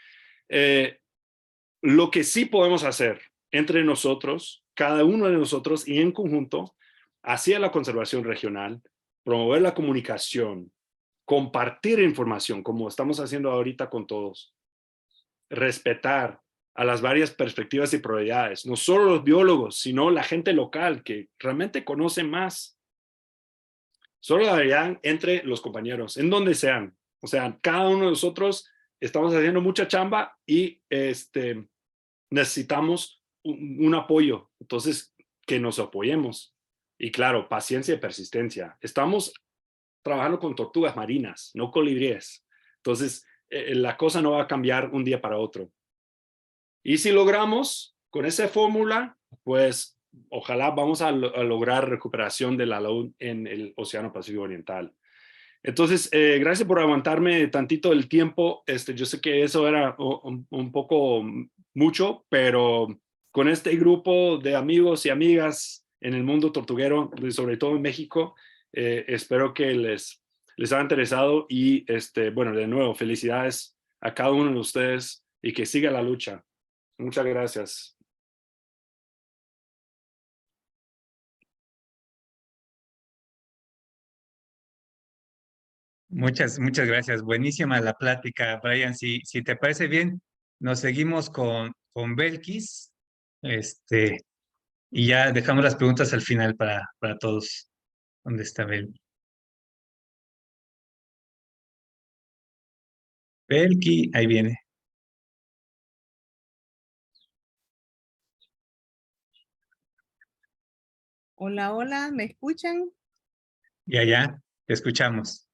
lo que sí podemos hacer entre nosotros, cada uno de nosotros y en conjunto, hacia la conservación regional, promover la comunicación, compartir información, como estamos haciendo ahorita con todos, respetar a las varias perspectivas y prioridades, no solo los biólogos, sino la gente local que realmente conoce más. Solidaridad entre los compañeros, en donde sean. O sea, cada uno de nosotros estamos haciendo mucha chamba y necesitamos un apoyo. Entonces, que nos apoyemos. Y claro, paciencia y persistencia. Estamos trabajando con tortugas marinas, no colibríes. Entonces, la cosa no va a cambiar un día para otro. Y si logramos con esa fórmula, pues ojalá vamos a lograr recuperación de la laúd en el Océano Pacífico Oriental. Entonces, gracias por aguantarme tantito el tiempo. Yo sé que eso era un poco mucho, pero con este grupo de amigos y amigas en el mundo tortuguero, sobre todo en México, espero que les haya interesado y, bueno, de nuevo, felicidades a cada uno de ustedes y que siga la lucha. Muchas gracias. Muchas gracias. Buenísima la plática, Brian. Si te parece bien, nos seguimos con Belkis, y ya dejamos las preguntas al final para todos. ¿Dónde está Belkis? Belkis, ahí viene. Hola, hola, ¿me escuchan? Ya, te escuchamos.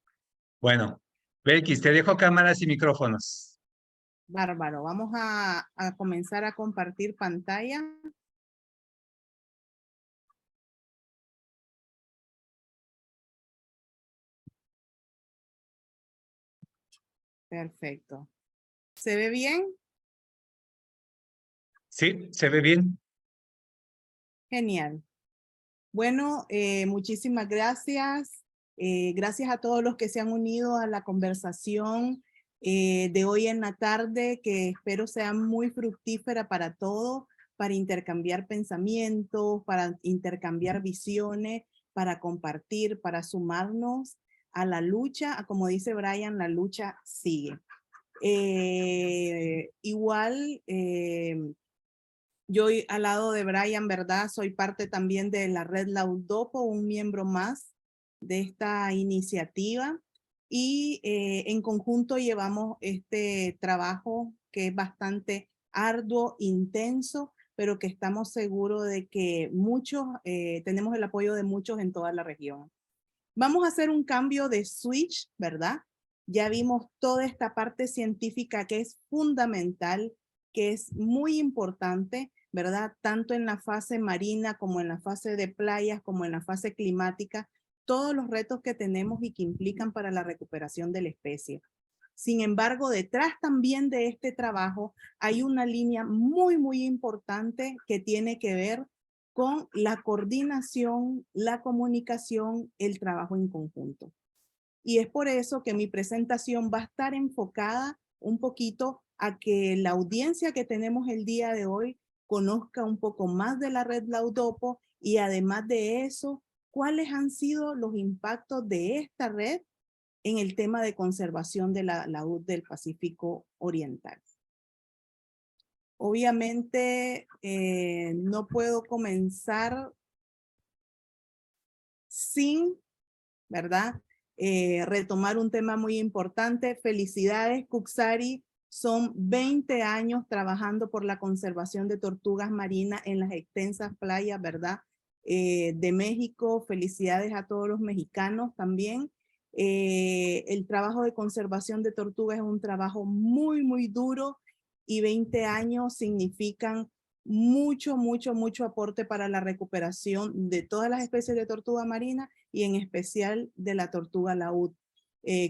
Bueno, Belkis, te dejo cámaras y micrófonos. Bárbaro, vamos a comenzar a compartir pantalla. Perfecto. ¿Se ve bien? Sí, se ve bien. Genial. Bueno, muchísimas gracias. Gracias a todos los que se han unido a la conversación de hoy en la tarde, que espero sea muy fructífera para todos, para intercambiar pensamientos, para intercambiar visiones, para compartir, para sumarnos a la lucha. Como dice Brian, la lucha sigue. Igual, yo al lado de Brian, ¿verdad? Soy parte también de la red Laudopo, un miembro más de esta iniciativa. Y en conjunto llevamos este trabajo que es bastante arduo, intenso, pero que estamos seguros de que muchos, tenemos el apoyo de muchos en toda la región. Vamos a hacer un cambio de switch, ¿verdad? Ya vimos toda esta parte científica que es fundamental, que es muy importante, ¿verdad? Tanto en la fase marina como en la fase de playas, como en la fase climática, todos los retos que tenemos y que implican para la recuperación de la especie. Sin embargo, detrás también de este trabajo hay una línea muy importante que tiene que ver con la coordinación, la comunicación, el trabajo en conjunto. Y es por eso que mi presentación va a estar enfocada un poquito a que la audiencia que tenemos el día de hoy conozca un poco más de la red Laudopo y además de eso, cuáles han sido los impactos de esta red en el tema de conservación de la laúd del Pacífico Oriental. Obviamente no puedo comenzar sin, ¿verdad? Retomar un tema muy importante. Felicidades, Cuxari. Son 20 años trabajando por la conservación de tortugas marinas en las extensas playas, ¿verdad? De México. Felicidades a todos los mexicanos también. El trabajo de conservación de tortugas es un trabajo muy duro y 20 años significan mucho aporte para la recuperación de todas las especies de tortuga marina y en especial de la tortuga laúd.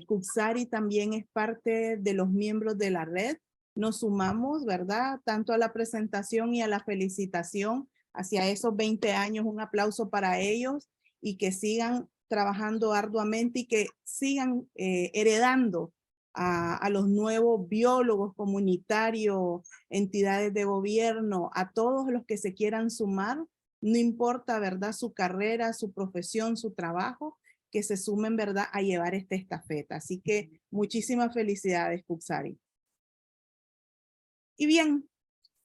Cuxari también es parte de los miembros de la red. Nos sumamos, ¿verdad? Tanto a la presentación y a la felicitación hacia esos 20 años. Un aplauso para ellos y que sigan trabajando arduamente y que sigan heredando a los nuevos biólogos comunitarios, entidades de gobierno, a todos los que se quieran sumar, no importa, ¿verdad? Su carrera, su profesión, su trabajo, que se sumen, ¿verdad? A llevar esta estafeta. Así que muchísimas felicidades, Cuxari. Y bien,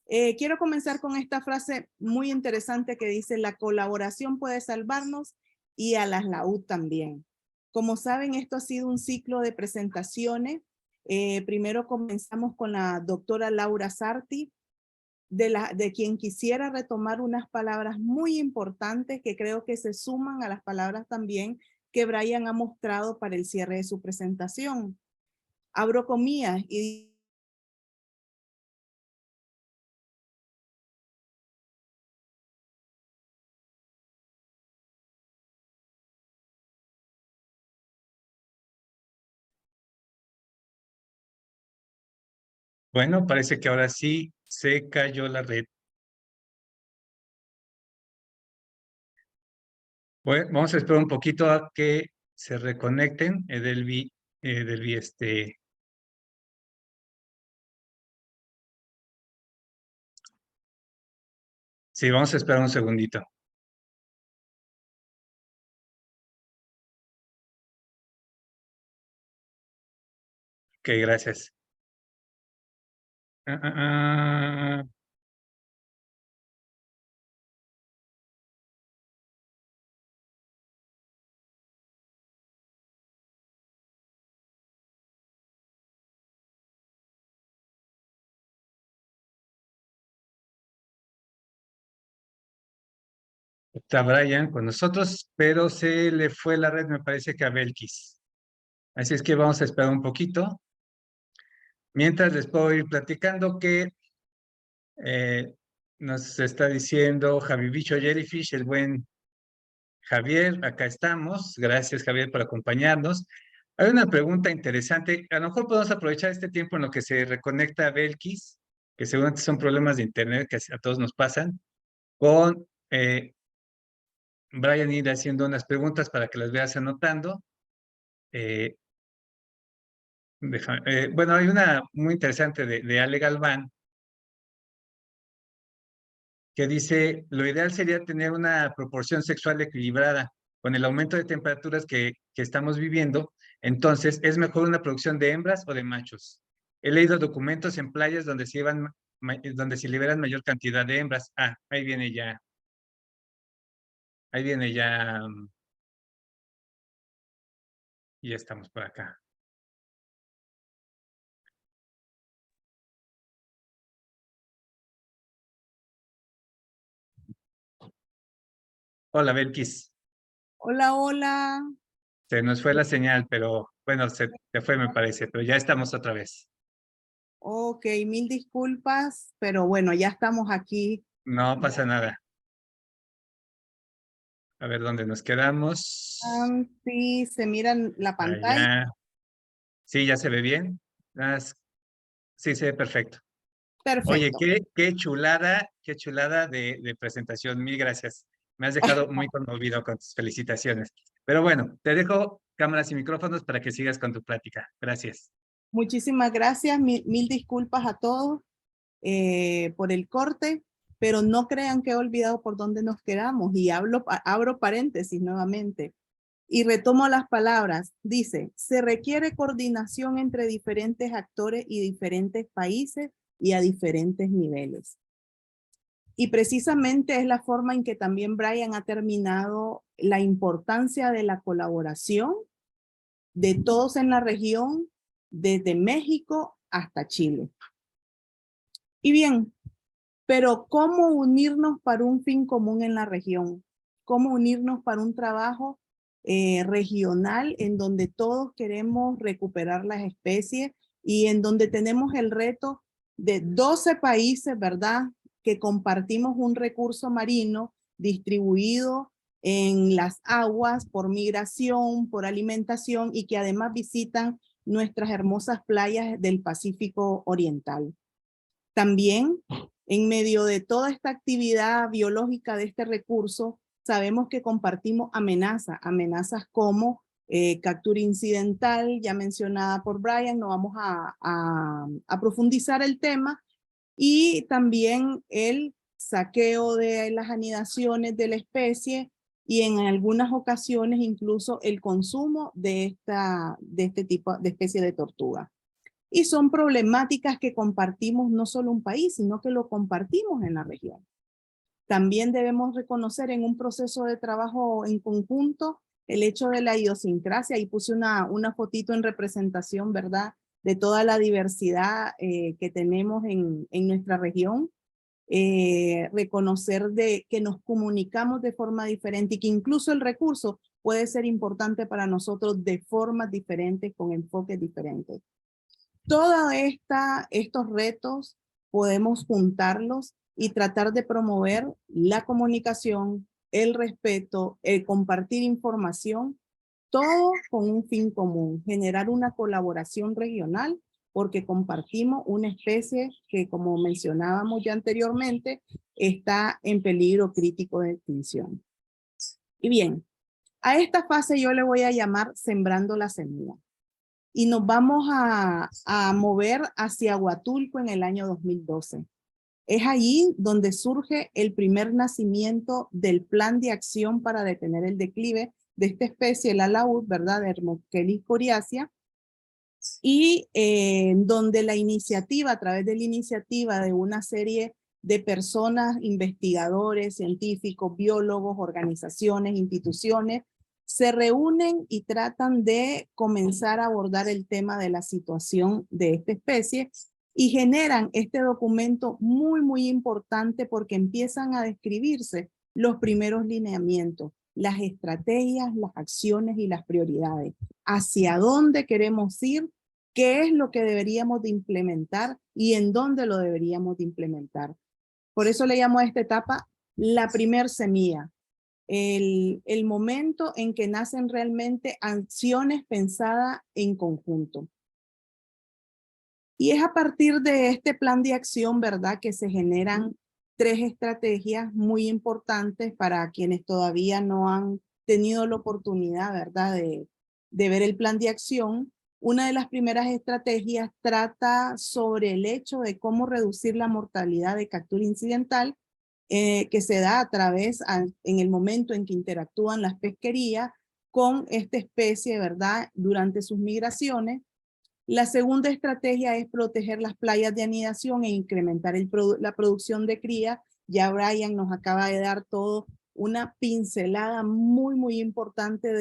quiero comenzar con esta frase muy interesante que dice: la colaboración puede salvarnos y a las laúd también. Como saben, esto ha sido un ciclo de presentaciones. Primero comenzamos con la doctora Laura Sarti, de quien quisiera retomar unas palabras muy importantes que creo que se suman a las palabras también que Brian ha mostrado para el cierre de su presentación. Abro comillas y Bueno, parece que ahora sí se cayó la red. Bueno, vamos a esperar un poquito a que se reconecten. Edelvi, sí, vamos a esperar un segundito. Ok, gracias. Ah, ah, ah. Está Brian con nosotros, pero se le fue la red, me parece que a Belkis. Así es que vamos a esperar un poquito. Mientras les puedo ir platicando que eh, nos está diciendo Javi Bicho Jellyfish, el buen Javier, acá estamos. Gracias, Javier, por acompañarnos. Hay una pregunta interesante. A lo mejor podemos aprovechar este tiempo en lo que se reconecta a Belkis, que seguramente son problemas de internet que a todos nos pasan, con Brian ir haciendo unas preguntas para que las veas anotando. Eh, bueno, hay una muy interesante de Ale Galván que dice, lo ideal sería tener una proporción sexual equilibrada. Con el aumento de temperaturas que estamos viviendo, entonces, ¿es mejor una producción de hembras o de machos? He leído documentos en playas donde donde se liberan mayor cantidad de hembras. Ah, ahí viene ya, y ya estamos por acá. Hola, Belkis. hola, hola. Se nos fue la señal, pero bueno, se te fue, me parece, pero ya estamos otra vez. Ok, mil disculpas, pero bueno, ya estamos aquí. No pasa nada. A ver dónde nos quedamos. Sí, se mira la pantalla. Allá. Sí, ya se ve bien. Sí, se ve perfecto. Oye, Perfecto. qué chulada de presentación. Mil gracias. Me has dejado muy conmovido con tus felicitaciones. Pero bueno, te dejo cámaras y micrófonos para que sigas con tu plática. Gracias. Muchísimas gracias, mil disculpas a todos por el corte, pero no crean que he olvidado por dónde nos quedamos y abro paréntesis nuevamente y retomo las palabras. Dice, se requiere coordinación entre diferentes actores y diferentes países y a diferentes niveles. Y precisamente es la forma en que también Brian ha terminado la importancia de la colaboración de todos en la región, desde México hasta Chile. Y bien, pero ¿cómo unirnos para un fin común en la región? ¿Cómo unirnos para un trabajo regional en donde todos queremos recuperar las especies y en donde tenemos el reto de 12 países, ¿verdad? Que compartimos un recurso marino distribuido en las aguas por migración, por alimentación y que además visitan nuestras hermosas playas del Pacífico Oriental. También, en medio de toda esta actividad biológica de este recurso, sabemos que compartimos amenazas como captura incidental, ya mencionada por Brian, no vamos a profundizar el tema, y también el saqueo de las anidaciones de la especie y en algunas ocasiones incluso el consumo de este tipo de especie de tortuga. Y son problemáticas que compartimos no solo un país, sino que lo compartimos en la región. También debemos reconocer en un proceso de trabajo en conjunto el hecho de la idiosincrasia. Ahí puse una fotito en representación, ¿verdad? De toda la diversidad que tenemos en nuestra región. reconocer de que nos comunicamos de forma diferente y que incluso el recurso puede ser importante para nosotros de formas diferentes, con enfoques diferentes. Todos estos retos podemos juntarlos y tratar de promover la comunicación, el respeto, el compartir información, todo con un fin común, generar una colaboración regional, porque compartimos una especie que, como mencionábamos ya anteriormente, está en peligro crítico de extinción. Y bien, a esta fase yo le voy a llamar Sembrando la Semilla. Y nos vamos a mover hacia Huatulco en el año 2012. Es allí donde surge el primer nacimiento del plan de acción para detener el declive de esta especie, el alaúd, ¿verdad? De Hermochelis coriacea, y donde la iniciativa, a través de la iniciativa de una serie de personas, investigadores, científicos, biólogos, organizaciones, instituciones, se reúnen y tratan de comenzar a abordar el tema de la situación de esta especie y generan este documento muy, muy importante porque empiezan a describirse los primeros lineamientos, las estrategias, las acciones y las prioridades. Hacia dónde queremos ir, qué es lo que deberíamos de implementar y en dónde lo deberíamos de implementar. Por eso le llamo a esta etapa la primer semilla. El momento en que nacen realmente acciones pensadas en conjunto. Y es a partir de este plan de acción, ¿verdad?, que se generan 3 estrategias muy importantes para quienes todavía no han tenido la oportunidad, ¿verdad?, de ver el plan de acción. Una de las primeras estrategias trata sobre el hecho de cómo reducir la mortalidad de captura incidental que se da a través, en el momento en que interactúan las pesquerías con esta especie, ¿verdad?, durante sus migraciones. La segunda estrategia es proteger las playas de anidación e incrementar la producción de cría. Ya Brian nos acaba de dar todo una pincelada muy, muy importante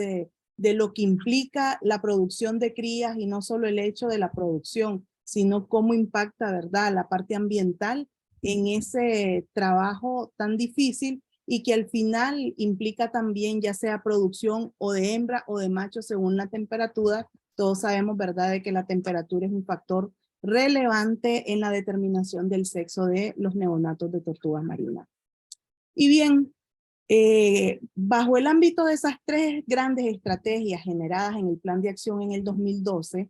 de lo que implica la producción de crías y no solo el hecho de la producción, sino cómo impacta, ¿verdad?, la parte ambiental en ese trabajo tan difícil y que al final implica también ya sea producción o de hembra o de macho según la temperatura. Todos sabemos, ¿verdad?, de que la temperatura es un factor relevante en la determinación del sexo de los neonatos de tortugas marinas. Y bien, bajo el ámbito de esas 3 grandes estrategias generadas en el plan de acción en el 2012,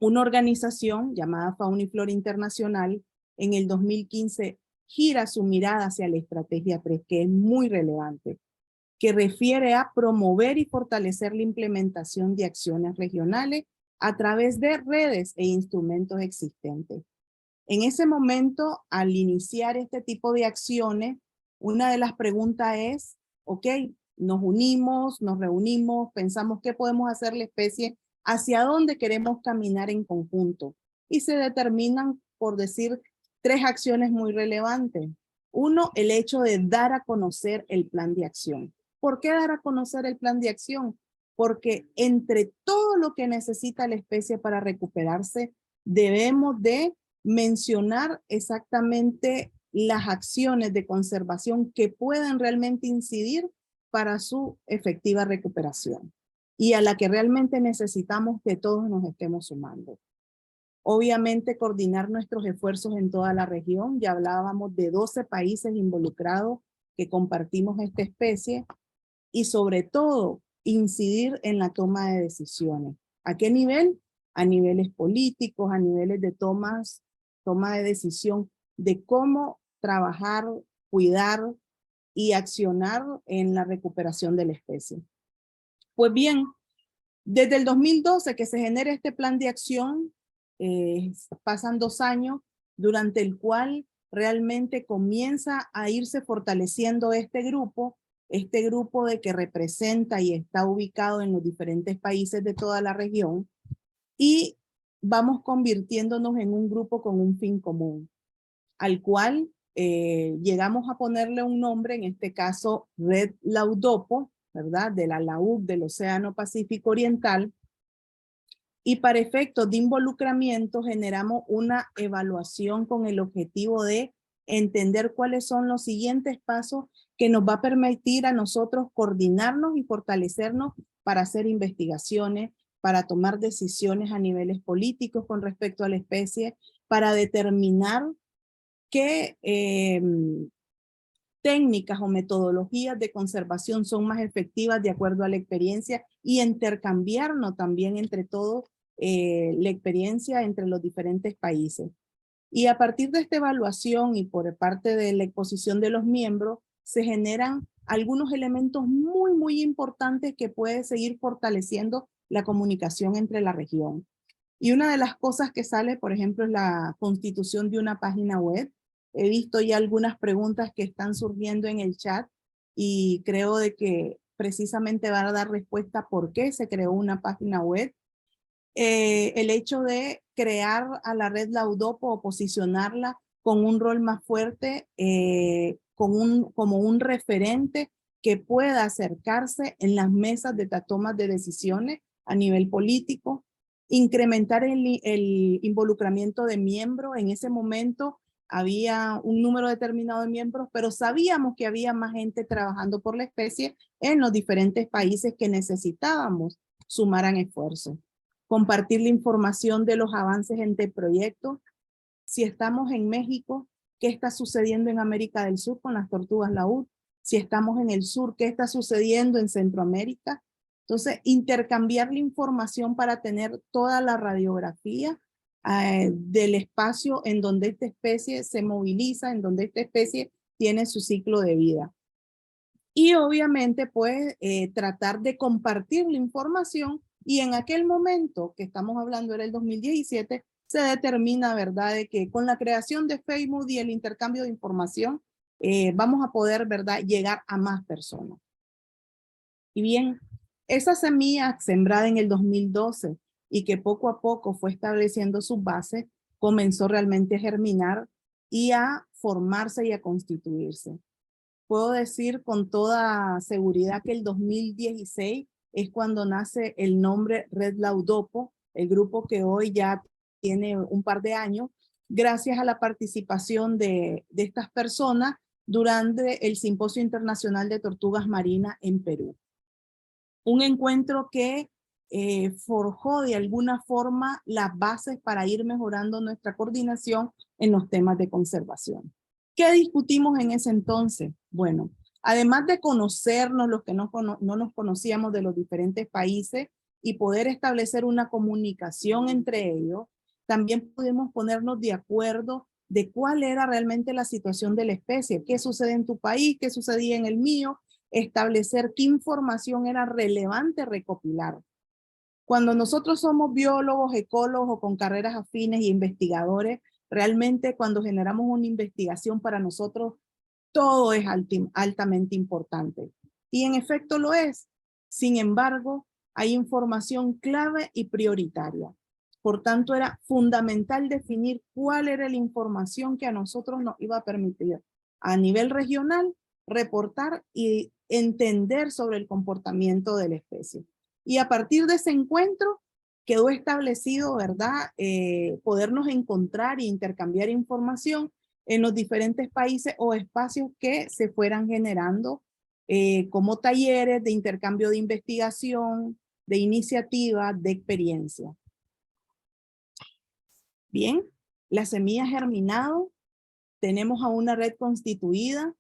una organización llamada Fauna y Flora Internacional en el 2015 gira su mirada hacia la estrategia 3, que es muy relevante, que refiere a promover y fortalecer la implementación de acciones regionales a través de redes e instrumentos existentes. En ese momento, al iniciar este tipo de acciones, una de las preguntas es, ok, nos unimos, nos reunimos, pensamos qué podemos hacer la especie, hacia dónde queremos caminar en conjunto. Y se determinan, por decir, 3 acciones muy relevantes. Uno, el hecho de dar a conocer el plan de acción. ¿Por qué dar a conocer el plan de acción? Porque entre todo lo que necesita la especie para recuperarse, debemos de mencionar exactamente las acciones de conservación que pueden realmente incidir para su efectiva recuperación y a la que realmente necesitamos que todos nos estemos sumando. Obviamente coordinar nuestros esfuerzos en toda la región. Ya hablábamos de 12 países involucrados que compartimos esta especie y sobre todo incidir en la toma de decisiones. ¿A qué nivel? A niveles políticos, a niveles de toma de decisión de cómo trabajar, cuidar y accionar en la recuperación de la especie. Pues bien, desde el 2012 que se genera este plan de acción, pasan 2 años durante el cual realmente comienza a irse fortaleciendo este grupo de que representa y está ubicado en los diferentes países de toda la región y vamos convirtiéndonos en un grupo con un fin común, al cual llegamos a ponerle un nombre, en este caso Red Laudopo, ¿verdad? De la laúd del Océano Pacífico Oriental. Y para efectos de involucramiento generamos una evaluación con el objetivo de entender cuáles son los siguientes pasos que nos va a permitir a nosotros coordinarnos y fortalecernos para hacer investigaciones, para tomar decisiones a niveles políticos con respecto a la especie, para determinar qué técnicas o metodologías de conservación son más efectivas de acuerdo a la experiencia y intercambiarnos también entre todos la experiencia entre los diferentes países. Y a partir de esta evaluación y por parte de la exposición de los miembros, se generan algunos elementos muy importantes que pueden seguir fortaleciendo la comunicación entre la región. Y una de las cosas que sale, por ejemplo, es la constitución de una página web. He visto ya algunas preguntas que están surgiendo en el chat y creo de que precisamente van a dar respuesta por qué se creó una página web. El hecho de crear a la red Laudopo o posicionarla con un rol más fuerte, como un referente que pueda acercarse en las mesas de tomas de decisiones a nivel político, incrementar el involucramiento de miembros. En ese momento había un número determinado de miembros, pero sabíamos que había más gente trabajando por la especie en los diferentes países que necesitábamos sumaran esfuerzos. Compartir la información de los avances entre proyectos. Si estamos en México, ¿qué está sucediendo en América del Sur con las tortugas laúd? Si estamos en el sur, ¿qué está sucediendo en Centroamérica? Entonces, intercambiar la información para tener toda la radiografía del espacio en donde esta especie se moviliza, en donde esta especie tiene su ciclo de vida. Y obviamente, pues, tratar de compartir la información. Y en aquel momento que estamos hablando, era el 2017, se determina, ¿verdad?, de que con la creación de Facebook y el intercambio de información, vamos a poder, ¿verdad?, llegar a más personas. Y bien, esa semilla sembrada en el 2012 y que poco a poco fue estableciendo sus bases, comenzó realmente a germinar y a formarse y a constituirse. Puedo decir con toda seguridad que el 2016 es cuando nace el nombre Red Laudopo, el grupo que hoy ya tiene un par de años, gracias a la participación de estas personas durante el Simposio Internacional de Tortugas Marinas en Perú. Un encuentro que forjó de alguna forma las bases para ir mejorando nuestra coordinación en los temas de conservación. ¿Qué discutimos en ese entonces? Bueno, además de conocernos los que no nos conocíamos de los diferentes países y poder establecer una comunicación entre ellos, también pudimos ponernos de acuerdo de cuál era realmente la situación de la especie, qué sucede en tu país, qué sucedía en el mío, establecer qué información era relevante recopilar. Cuando nosotros somos biólogos, ecólogos o con carreras afines y investigadores, realmente cuando generamos una investigación para nosotros, todo es altamente importante. Y en efecto lo es. Sin embargo, hay información clave y prioritaria. Por tanto, era fundamental definir cuál era la información que a nosotros nos iba a permitir a nivel regional reportar y entender sobre el comportamiento de la especie. Y a partir de ese encuentro quedó establecido, ¿verdad? Podernos encontrar e intercambiar información en los diferentes países o espacios que se fueran generando como talleres de intercambio de investigación, de iniciativa, de experiencia. Bien, la semilla ha germinado, tenemos a una red constituida,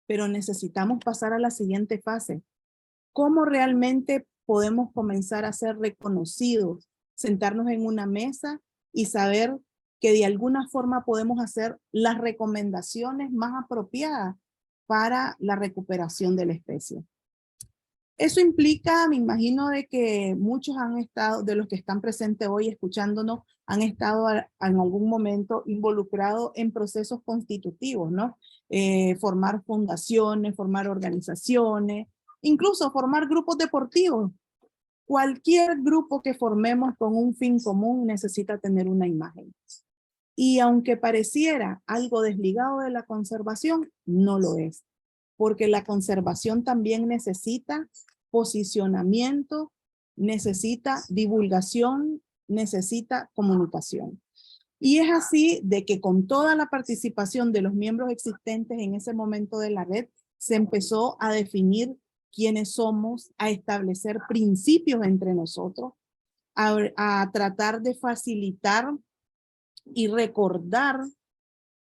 pero necesitamos pasar a la siguiente fase. ¿Cómo realmente podemos comenzar a ser reconocidos, sentarnos en una mesa y saber que de alguna forma podemos hacer las recomendaciones más apropiadas para la recuperación de la especie? Eso implica, me imagino, de que muchos han estado, de los que están presentes hoy escuchándonos, han estado en algún momento involucrados en procesos constitutivos, ¿no? Formar fundaciones, formar organizaciones, incluso formar grupos deportivos. Cualquier grupo que formemos con un fin común necesita tener una imagen. Y aunque pareciera algo desligado de la conservación, no lo es. Porque la conservación también necesita posicionamiento, necesita divulgación, necesita comunicación. Y es así de que con toda la participación de los miembros existentes en ese momento de la red, se empezó a definir quiénes somos, a establecer principios entre nosotros, a tratar de facilitar y recordar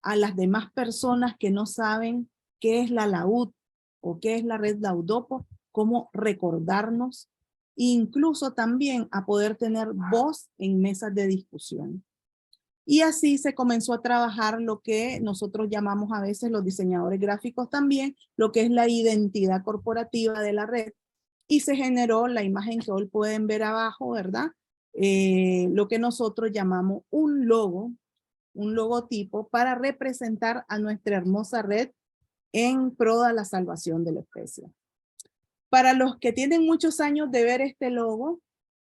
a las demás personas que no saben qué es la LAUD o qué es la red Laudopo, cómo recordarnos, e incluso también a poder tener voz en mesas de discusión. Y así se comenzó a trabajar lo que nosotros llamamos a veces los diseñadores gráficos también, lo que es la identidad corporativa de la red. Y se generó la imagen que hoy pueden ver abajo, ¿verdad? Lo que nosotros llamamos un logo, un logotipo para representar a nuestra hermosa red en pro de la salvación de la especie. Para los que tienen muchos años de ver este logo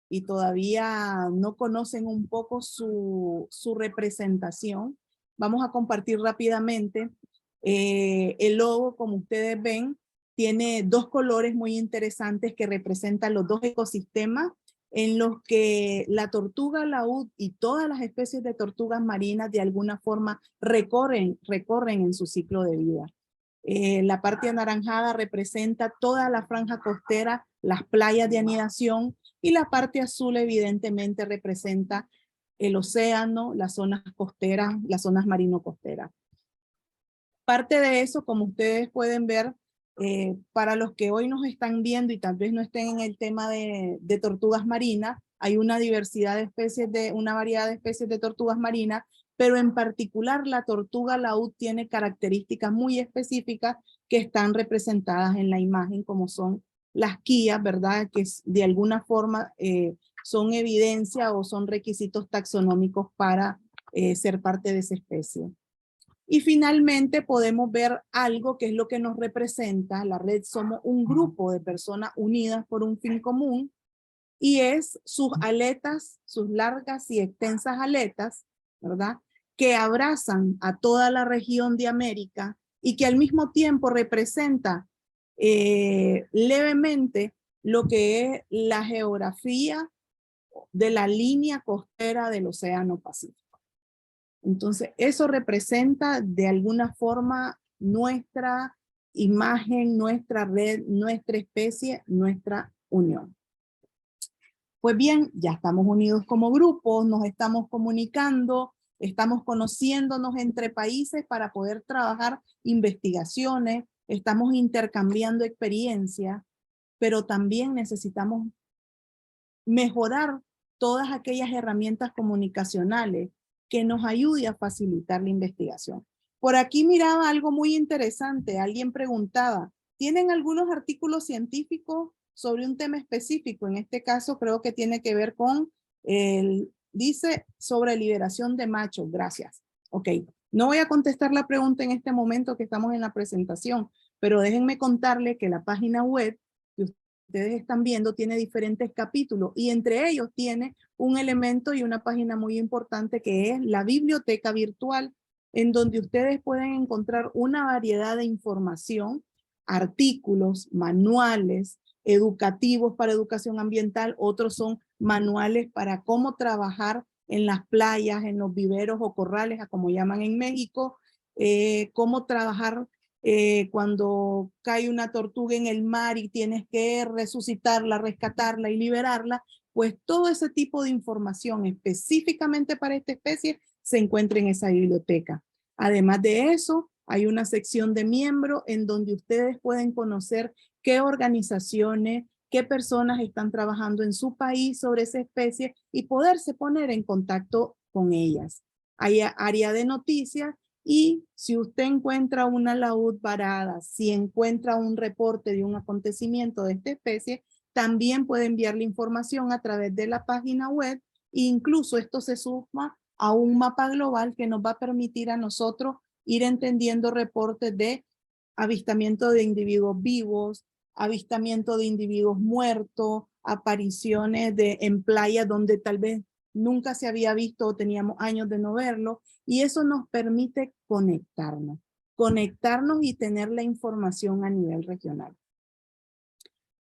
y todavía no conocen un poco su representación, vamos a compartir rápidamente. El logo, como ustedes ven, tiene dos colores muy interesantes que representan los dos ecosistemas en los que la tortuga laúd y todas las especies de tortugas marinas de alguna forma recorren en su ciclo de vida. La parte anaranjada representa toda la franja costera, las playas de anidación, y la parte azul evidentemente representa el océano, las zonas costeras, las zonas marino-costeras. Parte de eso, como ustedes pueden ver, para los que hoy nos están viendo y tal vez no estén en el tema de tortugas marinas, hay una diversidad de especies, una variedad de especies de tortugas marinas, pero en particular la tortuga laúd tiene características muy específicas que están representadas en la imagen, como son las quillas, ¿verdad? Que de alguna forma son evidencia o son requisitos taxonómicos para ser parte de esa especie. Y finalmente podemos ver algo que es lo que nos representa. La red somos un grupo de personas unidas por un fin común, y es sus aletas, sus largas y extensas aletas, ¿verdad? Que abrazan a toda la región de América y que al mismo tiempo representa levemente lo que es la geografía de la línea costera del Océano Pacífico. Entonces, eso representa de alguna forma nuestra imagen, nuestra red, nuestra especie, nuestra unión. Pues bien, ya estamos unidos como grupo, nos estamos comunicando, estamos conociéndonos entre países para poder trabajar investigaciones, estamos intercambiando experiencias, pero también necesitamos mejorar todas aquellas herramientas comunicacionales que nos ayude a facilitar la investigación. Por aquí miraba algo muy interesante. Alguien preguntaba, ¿tienen algunos artículos científicos sobre un tema específico? En este caso creo que tiene que ver con, dice, sobre liberación de machos. Gracias. Ok, no voy a contestar la pregunta en este momento que estamos en la presentación, pero déjenme contarle que la página web que ustedes están viendo tiene diferentes capítulos y entre ellos tiene un elemento y una página muy importante que es la biblioteca virtual, en donde ustedes pueden encontrar una variedad de información, artículos, manuales educativos para educación ambiental, otros son manuales para cómo trabajar en las playas, en los viveros o corrales, como llaman en México, cómo trabajar cuando cae una tortuga en el mar y tienes que resucitarla, rescatarla y liberarla, pues todo ese tipo de información específicamente para esta especie se encuentra en esa biblioteca. Además de eso, hay una sección de miembros en donde ustedes pueden conocer qué organizaciones, qué personas están trabajando en su país sobre esa especie y poderse poner en contacto con ellas. Hay área de noticias y si usted encuentra una laúd varada, si encuentra un reporte de un acontecimiento de esta especie, también puede enviar la información a través de la página web e incluso esto se suma a un mapa global que nos va a permitir a nosotros ir entendiendo reportes de avistamiento de individuos vivos, avistamiento de individuos muertos, apariciones en playas donde tal vez nunca se había visto o teníamos años de no verlo, y eso nos permite conectarnos y tener la información a nivel regional.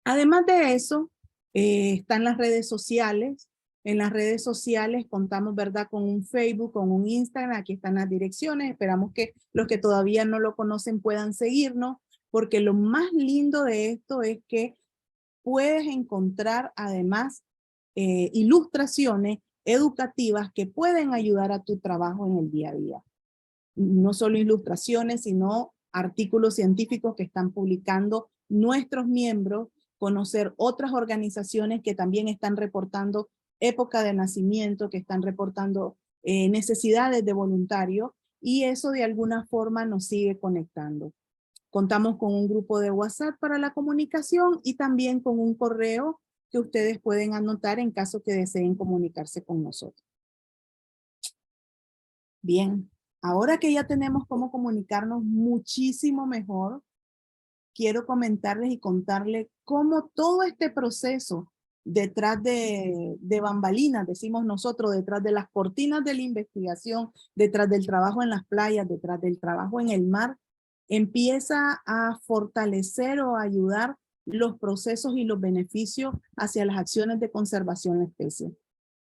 Además de eso, están las redes sociales. En las redes sociales contamos, ¿verdad?, con un Facebook, con un Instagram. Aquí están las direcciones. Esperamos que los que todavía no lo conocen puedan seguirnos, porque lo más lindo de esto es que puedes encontrar además ilustraciones educativas que pueden ayudar a tu trabajo en el día a día. No solo ilustraciones, sino artículos científicos que están publicando nuestros miembros, conocer otras organizaciones que también están reportando época de nacimiento, que están reportando necesidades de voluntarios, y eso de alguna forma nos sigue conectando. Contamos con un grupo de WhatsApp para la comunicación y también con un correo que ustedes pueden anotar en caso que deseen comunicarse con nosotros. Bien, ahora que ya tenemos cómo comunicarnos muchísimo mejor, quiero comentarles y contarles cómo todo este proceso detrás de bambalinas, decimos nosotros, detrás de las cortinas de la investigación, detrás del trabajo en las playas, detrás del trabajo en el mar, empieza a fortalecer o a ayudar los procesos y los beneficios hacia las acciones de conservación de especies.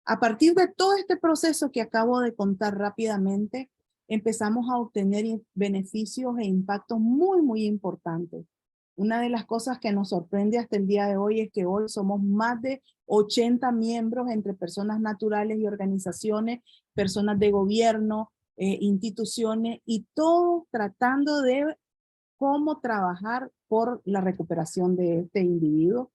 A partir de todo este proceso que acabo de contar rápidamente, empezamos a obtener beneficios e impactos muy, muy importantes. Una de las cosas que nos sorprende hasta el día de hoy es que hoy somos más de 80 miembros entre personas naturales y organizaciones, personas de gobierno, instituciones, y todos tratando de cómo trabajar por la recuperación de este individuo,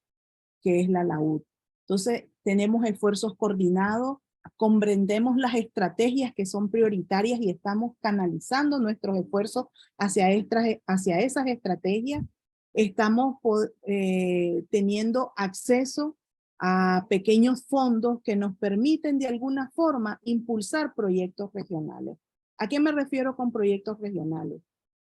que es la laúd. Entonces, tenemos esfuerzos coordinados, comprendemos las estrategias que son prioritarias y estamos canalizando nuestros esfuerzos hacia esas estrategias. Estamos teniendo acceso a pequeños fondos que nos permiten de alguna forma impulsar proyectos regionales. ¿A qué me refiero con proyectos regionales?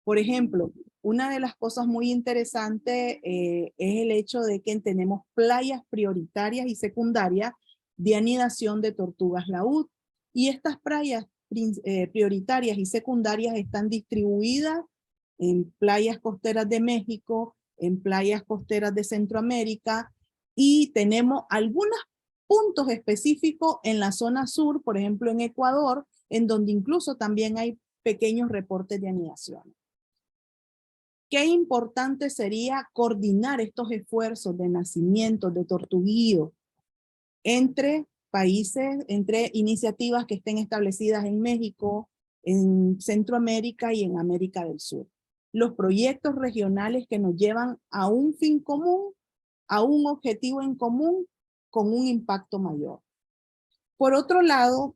Por ejemplo, una de las cosas muy interesantes es el hecho de que tenemos playas prioritarias y secundarias de anidación de tortugas laúd. Y estas playas prioritarias y secundarias están distribuidas en playas costeras de México, en playas costeras de Centroamérica, y tenemos algunos puntos específicos en la zona sur, por ejemplo en Ecuador, en donde incluso también hay pequeños reportes de anidación. Qué importante sería coordinar estos esfuerzos de nacimiento, de tortuguillo, entre países, entre iniciativas que estén establecidas en México, en Centroamérica y en América del Sur. Los proyectos regionales que nos llevan a un fin común, a un objetivo en común, con un impacto mayor. Por otro lado,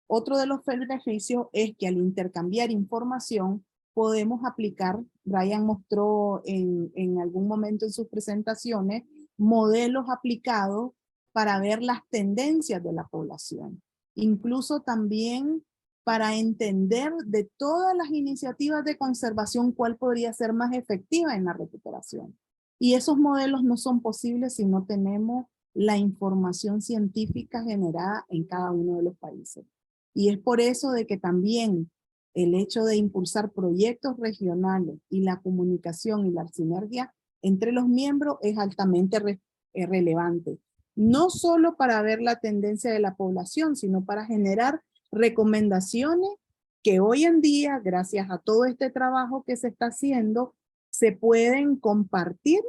otro de los beneficios es que al intercambiar información, podemos aplicar, Brian mostró en algún momento en sus presentaciones, modelos aplicados para ver las tendencias de la población. Incluso también para entender de todas las iniciativas de conservación cuál podría ser más efectiva en la recuperación. Y esos modelos no son posibles si no tenemos la información científica generada en cada uno de los países. Y es por eso de que también el hecho de impulsar proyectos regionales y la comunicación y la sinergia entre los miembros es altamente relevante. No solo para ver la tendencia de la población, sino para generar recomendaciones que hoy en día, gracias a todo este trabajo que se está haciendo, se pueden compartir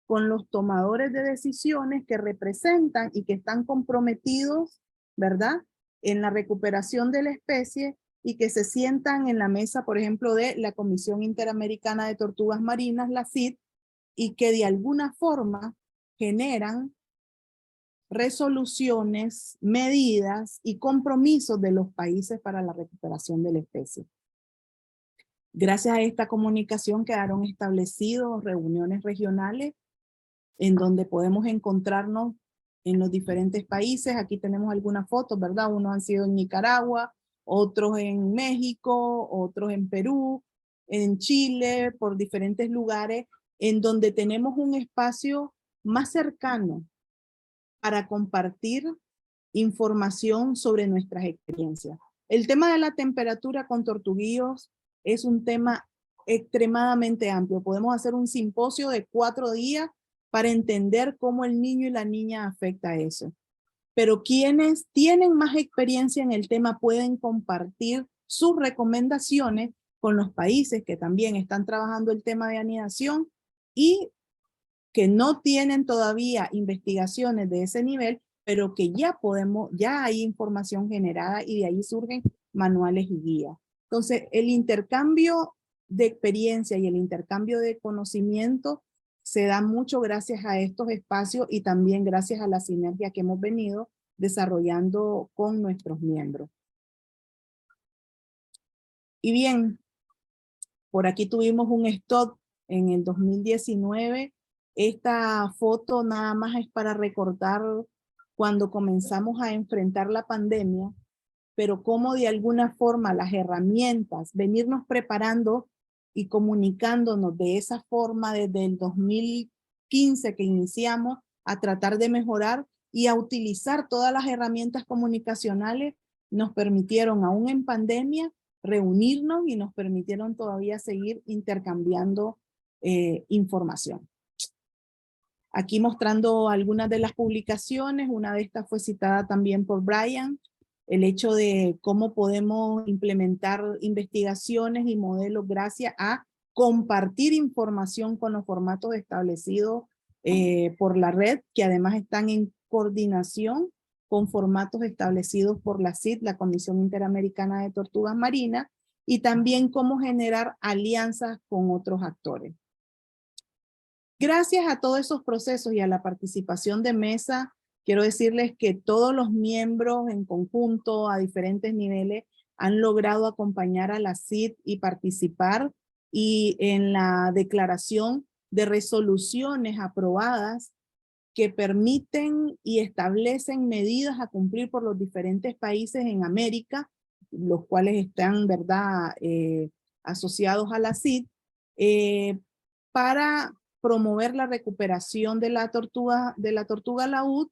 con los tomadores de decisiones que representan y que están comprometidos, ¿verdad?, en la recuperación de la especie, y que se sientan en la mesa, por ejemplo, de la Comisión Interamericana de Tortugas Marinas, la CIT, y que de alguna forma generan resoluciones, medidas y compromisos de los países para la recuperación de la especie. Gracias a esta comunicación quedaron establecidas reuniones regionales en donde podemos encontrarnos en los diferentes países. Aquí tenemos algunas fotos, ¿verdad? Unos han sido en Nicaragua, otros en México, otros en Perú, en Chile, por diferentes lugares, en donde tenemos un espacio más cercano para compartir información sobre nuestras experiencias. El tema de la temperatura con tortuguillos es un tema extremadamente amplio. Podemos hacer un simposio de 4 días para entender cómo el niño y la niña afecta eso. pero quienes tienen más experiencia en el tema pueden compartir sus recomendaciones con los países que también están trabajando el tema de anidación y que no tienen todavía investigaciones de ese nivel, pero que ya hay información generada y de ahí surgen manuales y guías. Entonces, el intercambio de experiencia y el intercambio de conocimiento se da mucho gracias a estos espacios y también gracias a la sinergia que hemos venido desarrollando con nuestros miembros. Y bien, por aquí tuvimos un stop en el 2019. Esta foto nada más es para recordar cuando comenzamos a enfrentar la pandemia, pero cómo de alguna forma las herramientas, venirnos preparando y comunicándonos de esa forma desde el 2015 que iniciamos a tratar de mejorar y a utilizar todas las herramientas comunicacionales, nos permitieron aún en pandemia reunirnos y nos permitieron todavía seguir intercambiando información. Aquí mostrando algunas de las publicaciones, una de estas fue citada también por Brian, el hecho de cómo podemos implementar investigaciones y modelos gracias a compartir información con los formatos establecidos por la red, que además están en coordinación con formatos establecidos por la CIT, la Comisión Interamericana de Tortugas Marinas, y también cómo generar alianzas con otros actores. Gracias a todos esos procesos y a la participación de Mesa, quiero decirles que todos los miembros en conjunto a diferentes niveles han logrado acompañar a la CIT y participar y en la declaración de resoluciones aprobadas que permiten y establecen medidas a cumplir por los diferentes países en América, los cuales están, ¿verdad?, asociados a la CIT, para promover la recuperación de la tortuga laúd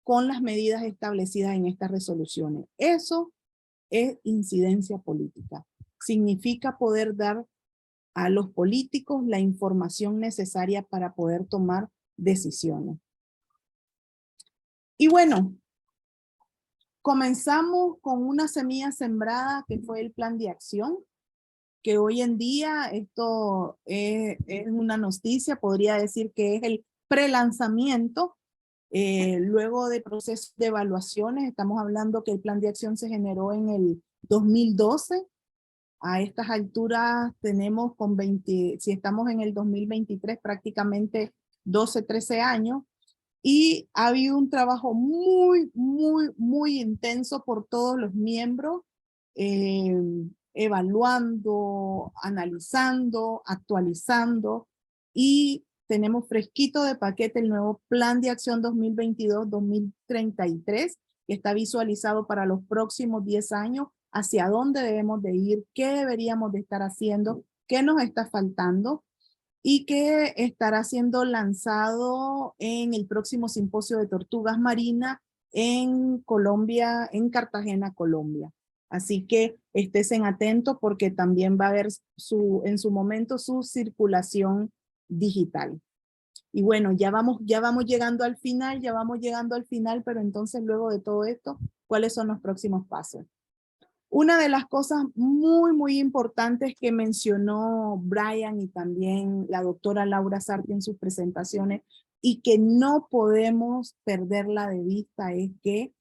con las medidas establecidas en estas resoluciones. Eso es incidencia política. Significa poder dar a los políticos la información necesaria para poder tomar decisiones. Y bueno, comenzamos con una semilla sembrada que fue el plan de acción, que hoy en día esto es una noticia, podría decir que es el prelanzamiento. Luego de procesos de evaluaciones, estamos hablando que el plan de acción se generó en el 2012. A estas alturas tenemos si estamos en el 2023, prácticamente 12, 13 años. Y ha habido un trabajo muy intenso por todos los miembros, evaluando, analizando, actualizando, y tenemos fresquito de paquete el nuevo Plan de Acción 2022-2033, que está visualizado para los próximos 10 años, hacia dónde debemos de ir, qué deberíamos de estar haciendo, qué nos está faltando, y que estará siendo lanzado en el próximo simposio de tortugas marinas en Colombia, en Cartagena, Colombia. Así que estén atentos porque también va a haber en su momento su circulación digital. Y bueno, ya vamos llegando al final, pero entonces luego de todo esto, ¿cuáles son los próximos pasos? Una de las cosas muy importantes que mencionó Brian y también la doctora Laura Sarti en sus presentaciones y que no podemos perderla de vista es que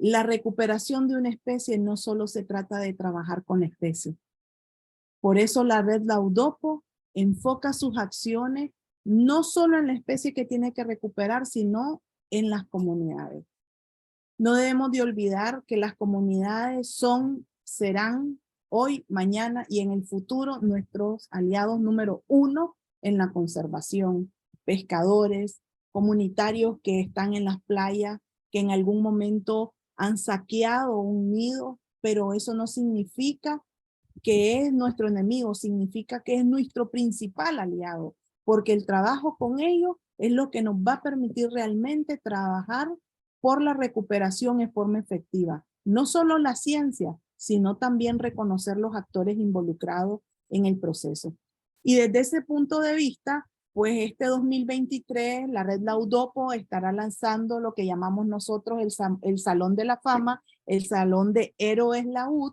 la recuperación de una especie no solo se trata de trabajar con la especie. Por eso la red Laudopo enfoca sus acciones no solo en la especie que tiene que recuperar, sino en las comunidades. No debemos de olvidar que las comunidades serán hoy, mañana y en el futuro nuestros aliados número 1 en la conservación. Pescadores, comunitarios que están en las playas, que en algún momento han saqueado un nido, pero eso no significa que es nuestro enemigo, significa que es nuestro principal aliado, porque el trabajo con ellos es lo que nos va a permitir realmente trabajar por la recuperación en forma efectiva. No solo la ciencia, sino también reconocer los actores involucrados en el proceso. Y desde ese punto de vista, pues este 2023 la red Laudopo estará lanzando lo que llamamos nosotros el Salón de la Fama, el Salón de Héroes Laúd,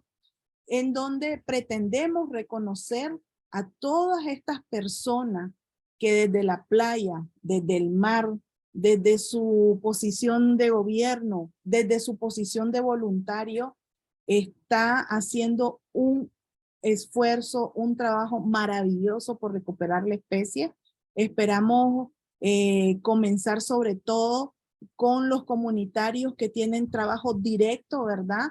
en donde pretendemos reconocer a todas estas personas que desde la playa, desde el mar, desde su posición de gobierno, desde su posición de voluntario, está haciendo un esfuerzo, un trabajo maravilloso por recuperar la especie. Esperamos comenzar sobre todo con los comunitarios que tienen trabajo directo, ¿verdad?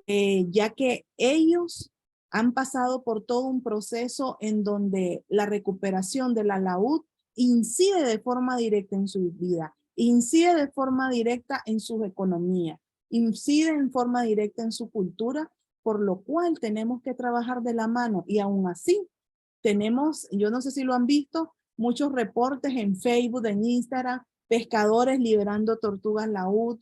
Ya que ellos han pasado por todo un proceso en donde la recuperación de la laúd incide de forma directa en su vida, incide de forma directa en su economía, incide en forma directa en su cultura, por lo cual tenemos que trabajar de la mano. Y aún así, tenemos, yo no sé si lo han visto, muchos reportes en Facebook, en Instagram, pescadores liberando tortugas laúd,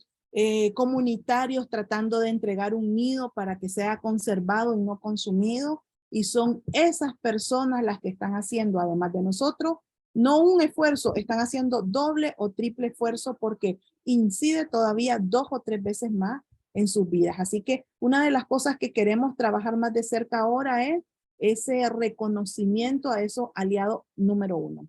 comunitarios tratando de entregar un nido para que sea conservado y no consumido. Y son esas personas las que están haciendo, además de nosotros, no un esfuerzo, están haciendo doble o triple esfuerzo porque incide todavía 2 o 3 veces más en sus vidas. Así que una de las cosas que queremos trabajar más de cerca ahora es ese reconocimiento a esos aliados número 1.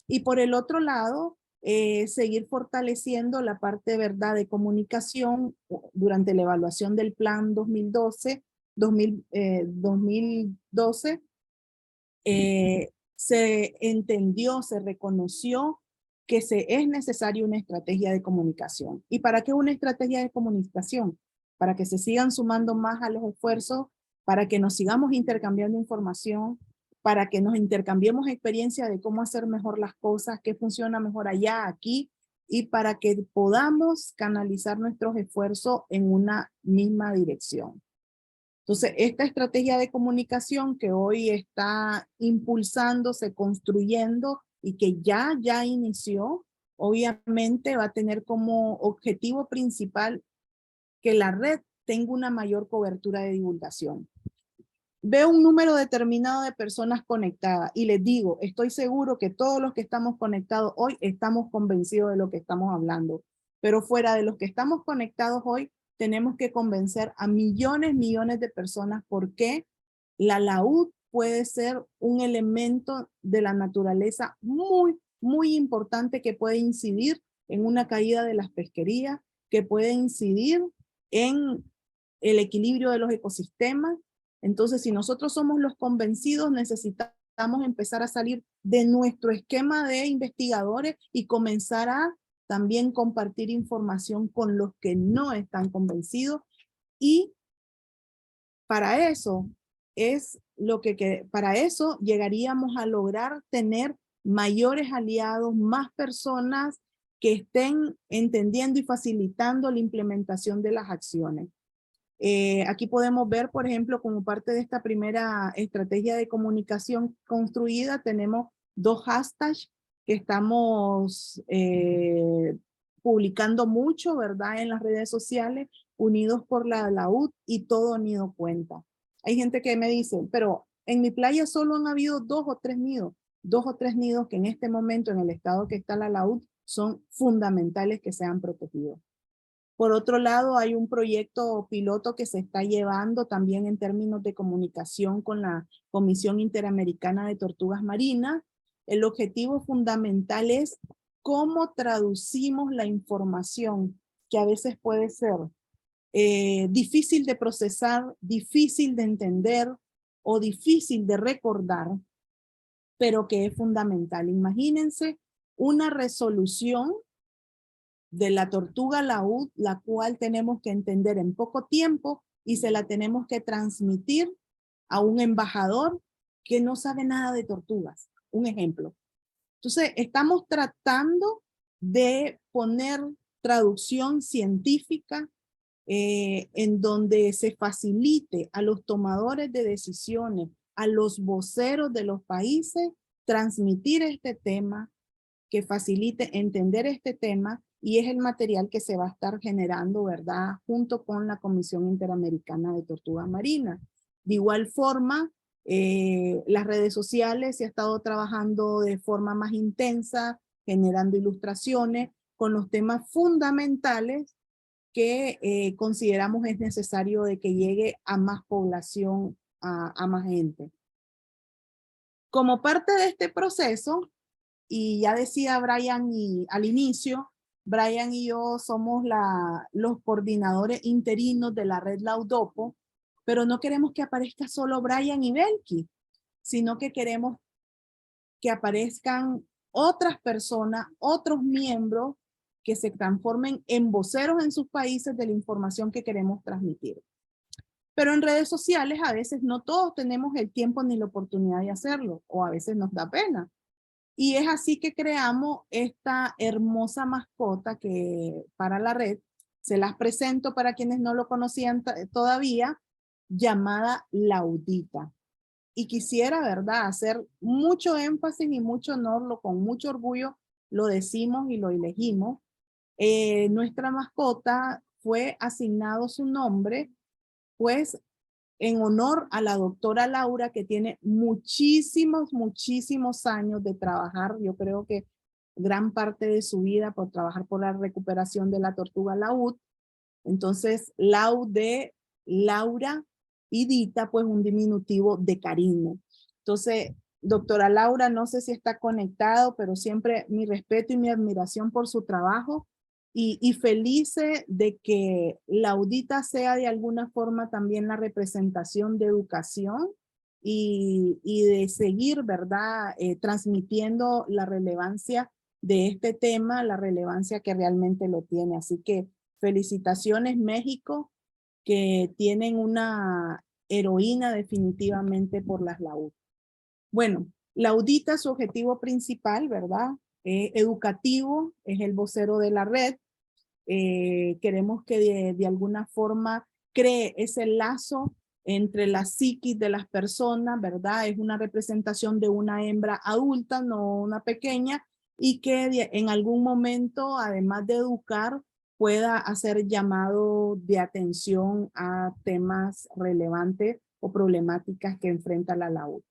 Y por el otro lado, seguir fortaleciendo la parte, ¿verdad?, de comunicación durante la evaluación del plan 2012, se entendió, se reconoció que es necesaria una estrategia de comunicación. ¿Y para qué una estrategia de comunicación? Para que se sigan sumando más a los esfuerzos, para que nos sigamos intercambiando información, para que nos intercambiemos experiencia de cómo hacer mejor las cosas, qué funciona mejor allá, aquí, y para que podamos canalizar nuestros esfuerzos en una misma dirección. Entonces, esta estrategia de comunicación que hoy está impulsándose, construyendo y que ya inició, obviamente va a tener como objetivo principal que la red tenga una mayor cobertura de divulgación. Veo un número determinado de personas conectadas y les digo, estoy seguro que todos los que estamos conectados hoy estamos convencidos de lo que estamos hablando, pero fuera de los que estamos conectados hoy, tenemos que convencer a millones de personas porque la laúd puede ser un elemento de la naturaleza muy importante que puede incidir en una caída de las pesquerías, que puede incidir en el equilibrio de los ecosistemas. Entonces, si nosotros somos los convencidos, necesitamos empezar a salir de nuestro esquema de investigadores y comenzar a también compartir información con los que no están convencidos. Y para eso para eso llegaríamos a lograr tener mayores aliados, más personas que estén entendiendo y facilitando la implementación de las acciones. Aquí podemos ver, por ejemplo, como parte de esta primera estrategia de comunicación construida, tenemos 2 hashtags que estamos publicando mucho, ¿verdad? En las redes sociales, unidos por la laúd y todo nido cuenta. Hay gente que me dice, pero en mi playa solo han habido 2 o 3 nidos. 2 o 3 nidos que en este momento, en el estado que está la laúd, son fundamentales que sean protegidos. Por otro lado, hay un proyecto piloto que se está llevando también en términos de comunicación con la Comisión Interamericana de Tortugas Marinas. El objetivo fundamental es cómo traducimos la información que a veces puede ser difícil de procesar, difícil de entender o difícil de recordar, pero que es fundamental. Imagínense una resolución de la tortuga laúd, la cual tenemos que entender en poco tiempo y se la tenemos que transmitir a un embajador que no sabe nada de tortugas. Un ejemplo. Entonces, estamos tratando de poner traducción científica en donde se facilite a los tomadores de decisiones, a los voceros de los países, transmitir este tema, que facilite entender este tema, y es el material que se va a estar generando, ¿verdad?, junto con la Comisión Interamericana de Tortugas Marinas. De igual forma, Las redes sociales se ha estado trabajando de forma más intensa, generando ilustraciones con los temas fundamentales que consideramos es necesario de que llegue a más población, a más gente. Como parte de este proceso, y ya decía Brian al inicio, Brian y yo somos los coordinadores interinos de la red Laudopo, pero no queremos que aparezca solo Brian y Belki, sino que queremos que aparezcan otras personas, otros miembros que se transformen en voceros en sus países de la información que queremos transmitir. Pero en redes sociales a veces no todos tenemos el tiempo ni la oportunidad de hacerlo, o a veces nos da pena. Y es así que creamos esta hermosa mascota que para la red, se las presento para quienes no lo conocían todavía, llamada Laudita. Y quisiera, ¿verdad?, hacer mucho énfasis y mucho honor, con mucho orgullo lo decimos y lo elegimos. Nuestra mascota fue asignado su nombre, pues, en honor a la doctora Laura, que tiene muchísimos años de trabajar, yo creo que gran parte de su vida por trabajar por la recuperación de la tortuga laúd. Entonces, Lau de Laura y Dita, pues un diminutivo de cariño. Entonces, doctora Laura, no sé si está conectado, pero siempre mi respeto y mi admiración por su trabajo y feliz de que Laudita sea de alguna forma también la representación de educación y de seguir, ¿verdad?, transmitiendo la relevancia de este tema, la relevancia que realmente lo tiene. Así que felicitaciones México, que tienen una heroína definitivamente por las laúd. Bueno, Laudita, su objetivo principal, ¿verdad?, educativo, es el vocero de la red. Queremos que de alguna forma cree ese lazo entre la psiquis de las personas, ¿verdad? Es una representación de una hembra adulta, no una pequeña, y que en algún momento, además de educar, pueda hacer llamado de atención a temas relevantes o problemáticas que enfrenta la laúd.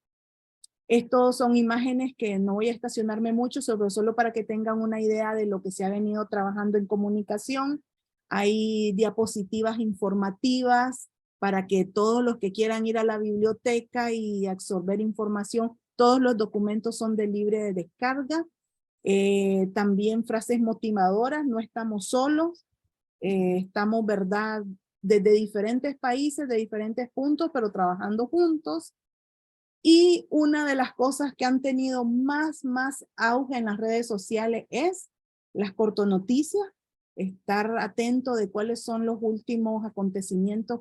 Estos son imágenes que no voy a estacionarme mucho, solo para que tengan una idea de lo que se ha venido trabajando en comunicación. Hay diapositivas informativas para que todos los que quieran ir a la biblioteca y absorber información, todos los documentos son de libre descarga. También frases motivadoras, no estamos solos, estamos, ¿verdad?, desde diferentes países, de diferentes puntos, pero trabajando juntos. Y una de las cosas que han tenido más auge en las redes sociales es las cortonoticias, estar atento de cuáles son los últimos acontecimientos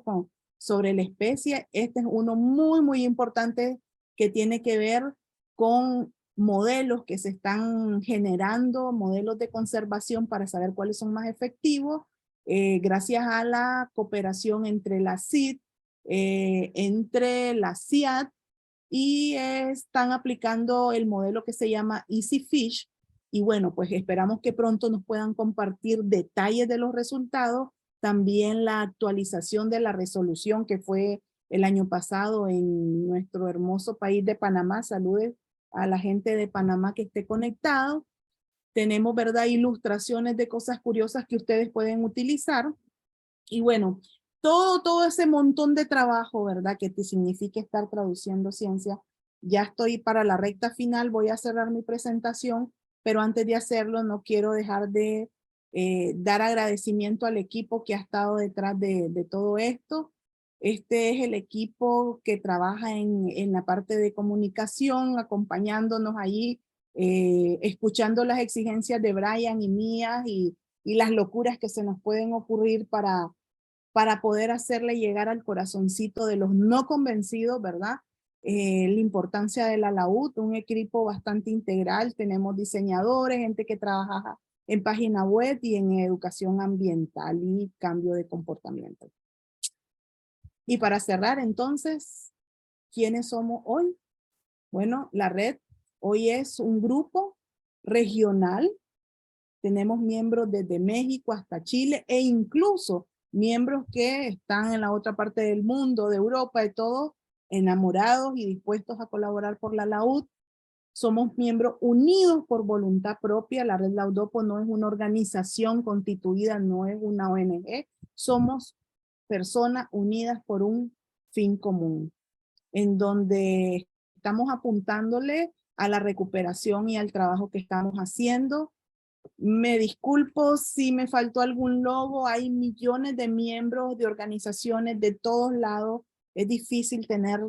sobre la especie. Este es uno muy importante que tiene que ver con modelos que se están generando, modelos de conservación para saber cuáles son más efectivos, gracias a la cooperación entre la CID, entre la CIAT, y están aplicando el modelo que se llama Easy Fish. Y bueno, pues esperamos que pronto nos puedan compartir detalles de los resultados, también la actualización de la resolución que fue el año pasado en nuestro hermoso país de Panamá. Saludes a la gente de Panamá que esté conectado. Tenemos, ¿verdad?, ilustraciones de cosas curiosas que ustedes pueden utilizar. Y bueno, todo ese montón de trabajo, ¿verdad?, que te significa estar traduciendo ciencia. Ya estoy para la recta final, voy a cerrar mi presentación, pero antes de hacerlo no quiero dejar de dar agradecimiento al equipo que ha estado detrás de todo esto. Este es el equipo que trabaja en la parte de comunicación, acompañándonos allí, escuchando las exigencias de Brian y mías y las locuras que se nos pueden ocurrir para poder hacerle llegar al corazoncito de los no convencidos, ¿verdad?, la importancia de la laúd, un equipo bastante integral. Tenemos diseñadores, gente que trabaja en página web y en educación ambiental y cambio de comportamiento. Y para cerrar, entonces, ¿quiénes somos hoy? Bueno, la red hoy es un grupo regional. Tenemos miembros desde México hasta Chile e incluso miembros que están en la otra parte del mundo, de Europa, de todo, enamorados y dispuestos a colaborar por la LAUD. Somos miembros unidos por voluntad propia. La Red Laudopo no es una organización constituida, no es una ONG. Somos personas unidas por un fin común, en donde estamos apuntándole a la recuperación y al trabajo que estamos haciendo. Me disculpo si me faltó algún logo. Hay millones de miembros de organizaciones de todos lados. Es difícil tener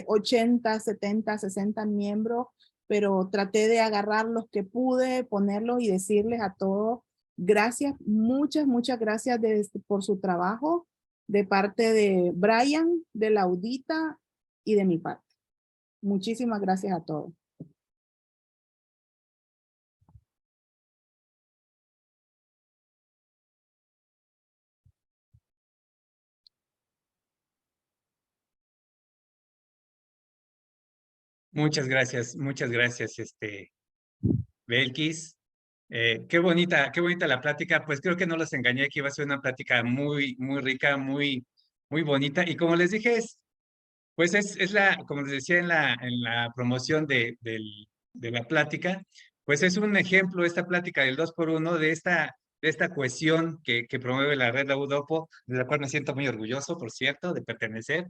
80, 70, 60 miembros, pero traté de agarrar los que pude, ponerlos y decirles a todos gracias, muchas gracias por su trabajo de parte de Brian, de la Audita y de mi parte. Muchísimas gracias a todos. Muchas gracias, Belkis. Qué bonita la plática. Pues creo que no los engañé, que iba a ser una plática muy rica, muy bonita. Y como les dije, pues es como les decía en la promoción de la plática, pues es un ejemplo esta plática del 2x1 de esta cohesión que promueve la red Laudopo, de la cual me siento muy orgulloso, por cierto, de pertenecer.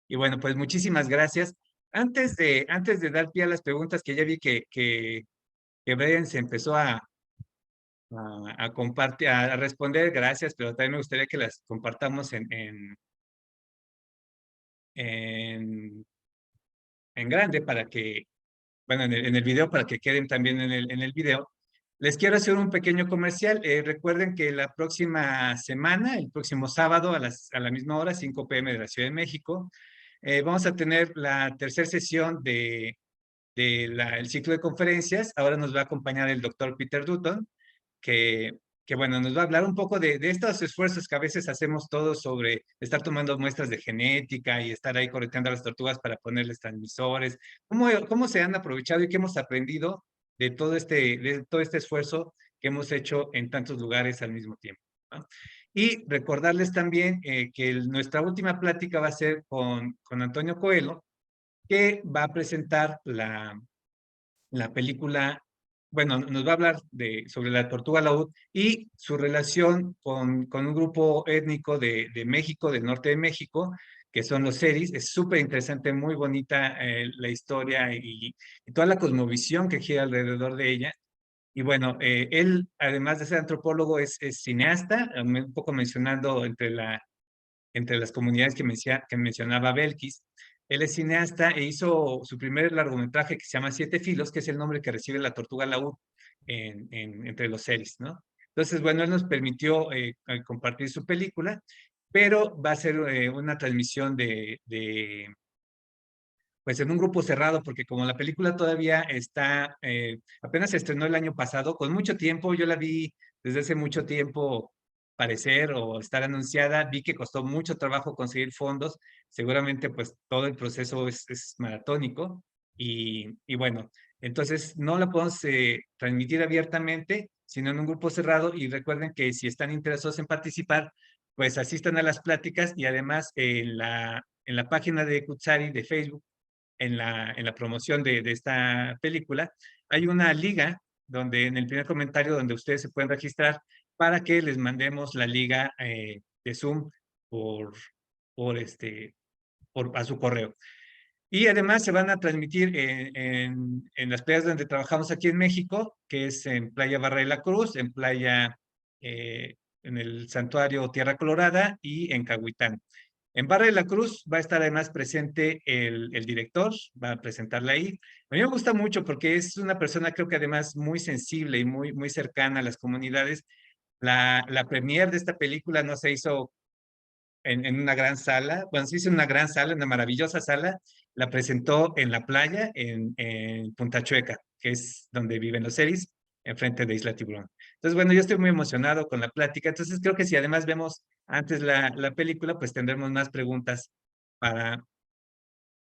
Y bueno, pues muchísimas gracias. Antes de dar pie a las preguntas, que ya vi que Brian se empezó a compartir, a responder, gracias, pero también me gustaría que las compartamos en grande para que, bueno, en el video, para que queden también en el video. Les quiero hacer un pequeño comercial. Recuerden que la próxima semana, el próximo sábado a la misma hora, 5 p.m. de la Ciudad de México, vamos a tener la tercera sesión el ciclo de conferencias. Ahora nos va a acompañar el doctor Peter Dutton, que, bueno, nos va a hablar un poco de estos esfuerzos que a veces hacemos todos sobre estar tomando muestras de genética y estar ahí correteando a las tortugas para ponerles transmisores, cómo se han aprovechado y qué hemos aprendido de todo este esfuerzo que hemos hecho en tantos lugares al mismo tiempo, ¿no? Y recordarles también que nuestra última plática va a ser con Antonio Coelho, que va a presentar la película, bueno, nos va a hablar sobre la tortuga laúd y su relación con un grupo étnico de México, del norte de México, que son los seris. Es súper interesante, muy bonita la historia y toda la cosmovisión que gira alrededor de ella. Y bueno, él, además de ser antropólogo, es cineasta, un poco mencionando entre las comunidades que mencionaba Belkis. Él es cineasta e hizo su primer largometraje que se llama Siete Filos, que es el nombre que recibe la tortuga laúd entre los seres, ¿no? Entonces, bueno, él nos permitió compartir su película, pero va a ser una transmisión pues en un grupo cerrado, porque como la película todavía está, apenas se estrenó el año pasado, con mucho tiempo, yo la vi desde hace mucho tiempo parecer o estar anunciada, vi que costó mucho trabajo conseguir fondos, seguramente pues todo el proceso es maratónico y bueno, entonces no la podemos transmitir abiertamente, sino en un grupo cerrado y recuerden que si están interesados en participar, pues asistan a las pláticas y además en la página de Kutsari de Facebook, en la promoción de esta película, hay una liga donde en el primer comentario donde ustedes se pueden registrar para que les mandemos la liga de Zoom por, a su correo. Y además se van a transmitir en las playas donde trabajamos aquí en México, que es en Playa Barra de la Cruz, en en el Santuario Tierra Colorada y en Cahuitán. En Barra de la Cruz va a estar además presente el director, va a presentarla ahí. A mí me gusta mucho porque es una persona, creo que además muy sensible y muy cercana a las comunidades. La premier de esta película no se hizo en una gran sala, bueno, se hizo en una gran sala, una maravillosa sala, la presentó en la playa, en Punta Chueca, que es donde viven los seris, enfrente de Isla Tiburón. Entonces, bueno, yo estoy muy emocionado con la plática, entonces creo que si además vemos antes la película, pues tendremos más preguntas para,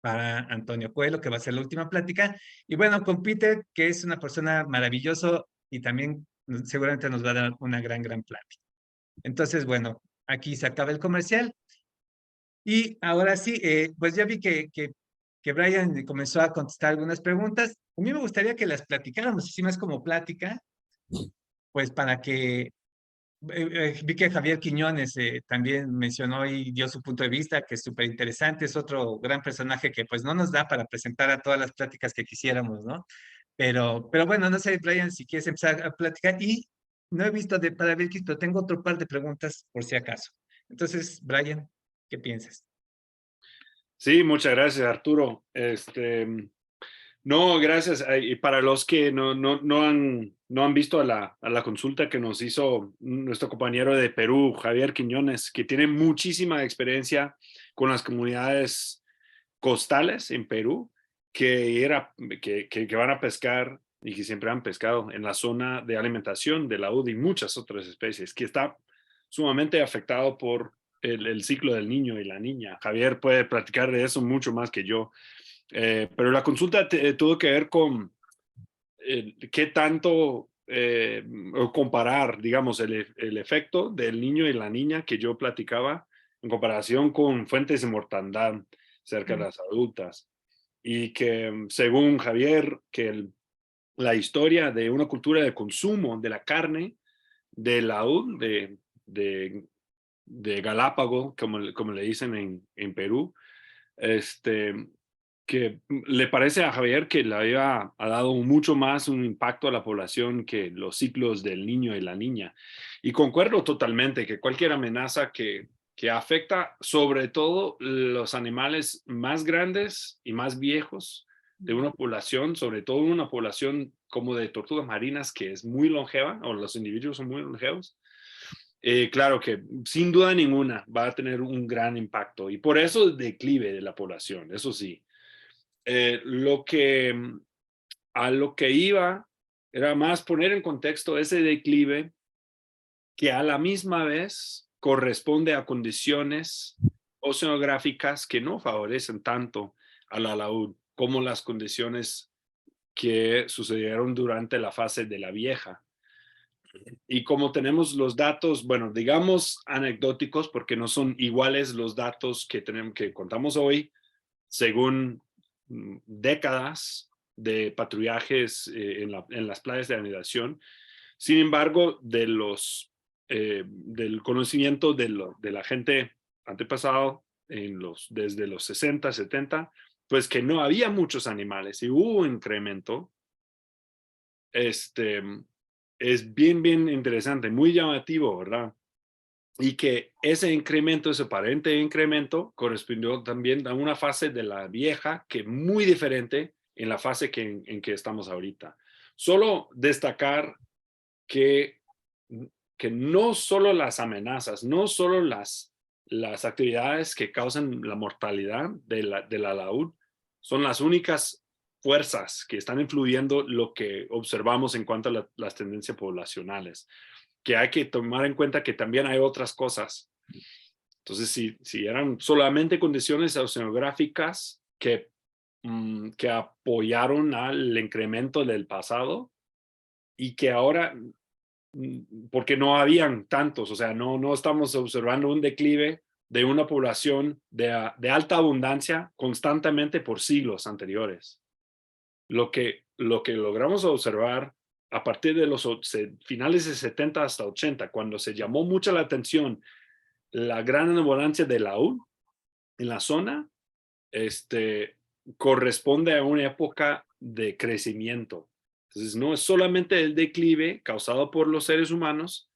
para Antonio Coelho, que va a ser la última plática. Y bueno, con Peter, que es una persona maravillosa y también seguramente nos va a dar una gran plática. Entonces, bueno, aquí se acaba el comercial. Y ahora sí, pues ya vi que Brian comenzó a contestar algunas preguntas. A mí me gustaría que las platicáramos, así más como plática, pues para que vi que Javier Quiñones también mencionó y dio su punto de vista, que es súper interesante, es otro gran personaje que pues no nos da para presentar a todas las pláticas que quisiéramos, ¿no? Pero bueno, no sé, Brian, si quieres empezar a platicar. Y no he visto de para ver, pero tengo otro par de preguntas por si acaso. Entonces, Brian, ¿qué piensas? Sí, muchas gracias, Arturo. No, gracias. Y para los que no han visto a la consulta que nos hizo nuestro compañero de Perú, Javier Quiñones, que tiene muchísima experiencia con las comunidades costales en Perú, que van a pescar y que siempre han pescado en la zona de alimentación de la UD y muchas otras especies, que está sumamente afectado por el ciclo del niño y la niña. Javier puede platicar de eso mucho más que yo. Pero la consulta tuvo que ver con qué tanto o comparar, digamos, el efecto del niño y la niña que yo platicaba en comparación con fuentes de mortandad cerca de las adultas. Y que según Javier, que la historia de una cultura de consumo de la carne de laúd, de, de Galápago, como le dicen en Perú, este, que le parece a Javier que le ha dado mucho más un impacto a la población que los ciclos del niño y la niña. Y concuerdo totalmente que cualquier amenaza que afecta sobre todo los animales más grandes y más viejos de una población, sobre todo una población como de tortugas marinas que es muy longeva, o los individuos son muy longevos, claro que sin duda ninguna va a tener un gran impacto y por eso el declive de la población, eso sí. A lo que iba era más poner en contexto ese declive que a la misma vez corresponde a condiciones oceanográficas que no favorecen tanto a la laúd como las condiciones que sucedieron durante la fase de la vieja. Y como tenemos los datos, bueno, digamos anecdóticos, porque no son iguales los datos que contamos hoy, según décadas de patrullajes en las playas de anidación. Sin embargo, del conocimiento de la gente antepasado, desde los 60, 70, pues que no había muchos animales y hubo un incremento. Este, es bien interesante, muy llamativo, ¿verdad? Y que ese incremento, ese aparente incremento, correspondió también a una fase de la vieja que muy diferente en la fase en que estamos ahorita. Solo destacar que, que no solo las amenazas, no solo las actividades que causan la mortalidad de la laúd son las únicas fuerzas que están influyendo lo que observamos en cuanto a las tendencias poblacionales, que hay que tomar en cuenta que también hay otras cosas. Entonces, si eran solamente condiciones oceanográficas que apoyaron al incremento del pasado y que ahora, porque no habían tantos, o sea, no estamos observando un declive de una población de alta abundancia constantemente por siglos anteriores. Lo que logramos observar a partir de los finales de 70 hasta 80, cuando se llamó mucho la atención la gran abundancia de laúd en la zona, corresponde a una época de crecimiento. Entonces, no es solamente el declive causado por los seres humanos,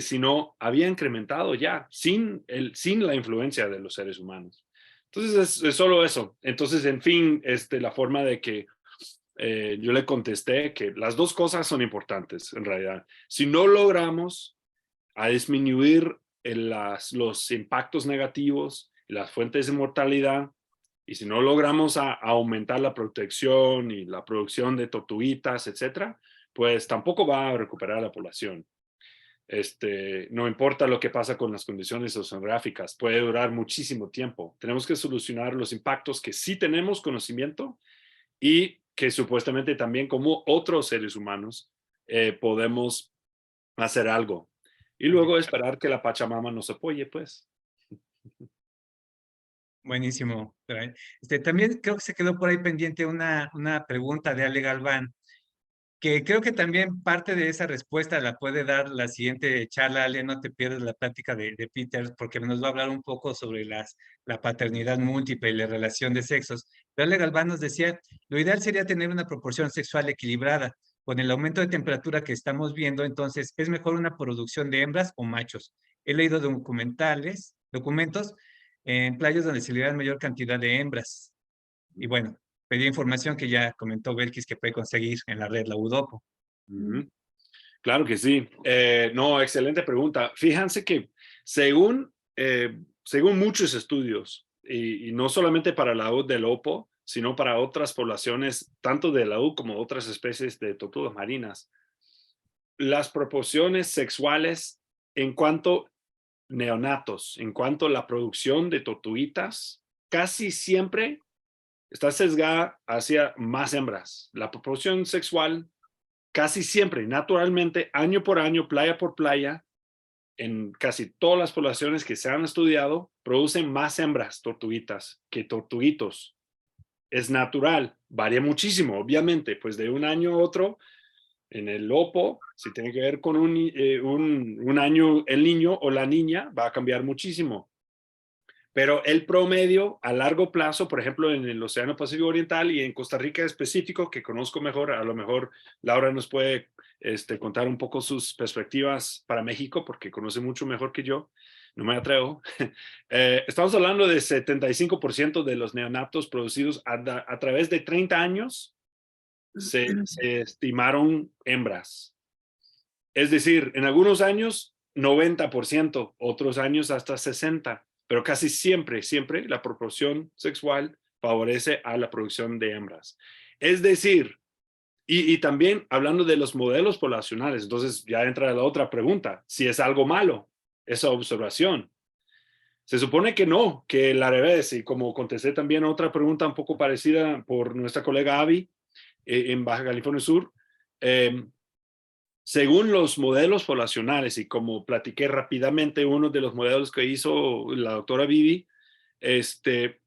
sino había incrementado ya sin la influencia de los seres humanos. Entonces, es solo eso. Entonces, en fin, la forma de que yo le contesté que las dos cosas son importantes en realidad. Si no logramos a disminuir los impactos negativos y las fuentes de mortalidad, y si no logramos aumentar la protección y la producción de tortuguitas, etcétera, pues tampoco va a recuperar la población. No importa lo que pasa con las condiciones oceanográficas, puede durar muchísimo tiempo. Tenemos que solucionar los impactos que sí tenemos conocimiento y que supuestamente también como otros seres humanos podemos hacer algo. Y luego esperar que la Pachamama nos apoye, pues. Buenísimo. Brian. También creo que se quedó por ahí pendiente una pregunta de Ale Galván, que creo que también parte de esa respuesta la puede dar la siguiente charla. Ale, no te pierdas la plática de Peter, porque nos va a hablar un poco sobre la paternidad múltiple y la relación de sexos. Pero Ale Galván nos decía, lo ideal sería tener una proporción sexual equilibrada. Con el aumento de temperatura que estamos viendo, entonces, ¿es mejor una producción de hembras o machos? He leído documentos en playas donde se liberan mayor cantidad de hembras. Y bueno, pedí información que ya comentó Belkis que puede conseguir en la red, la UDOPO. Ujú. Claro que sí. No, excelente pregunta. Fíjense que según muchos estudios, y no solamente para la U del Opo, sino para otras poblaciones, tanto de la U como otras especies de tortugas marinas, las proporciones sexuales en cuanto neonatos, en cuanto a la producción de tortuguitas, casi siempre está sesgada hacia más hembras. La proporción sexual casi siempre, naturalmente, año por año, playa por playa, en casi todas las poblaciones que se han estudiado, producen más hembras tortuguitas que tortuguitos. Es natural, varía muchísimo, obviamente, pues de un año a otro, en el Opo, si tiene que ver con un año el niño o la niña, va a cambiar muchísimo. Pero el promedio a largo plazo, por ejemplo, en el Océano Pacífico Oriental y en Costa Rica específico, que conozco mejor, a lo mejor Laura nos puede contar un poco sus perspectivas para México, porque conoce mucho mejor que yo, no me atrevo. Estamos hablando de 75% de los neonatos producidos a través de 30 años se estimaron hembras. Es decir, en algunos años 90%, otros años hasta 60%, pero casi siempre la proporción sexual favorece a la producción de hembras. Es decir, y también hablando de los modelos poblacionales, entonces ya entra la otra pregunta, si es algo malo esa observación. Se supone que no, que al revés, y como contesté también a otra pregunta un poco parecida por nuestra colega Abby en Baja California Sur, según los modelos poblacionales, y como platiqué rápidamente uno de los modelos que hizo la doctora Vivi, entre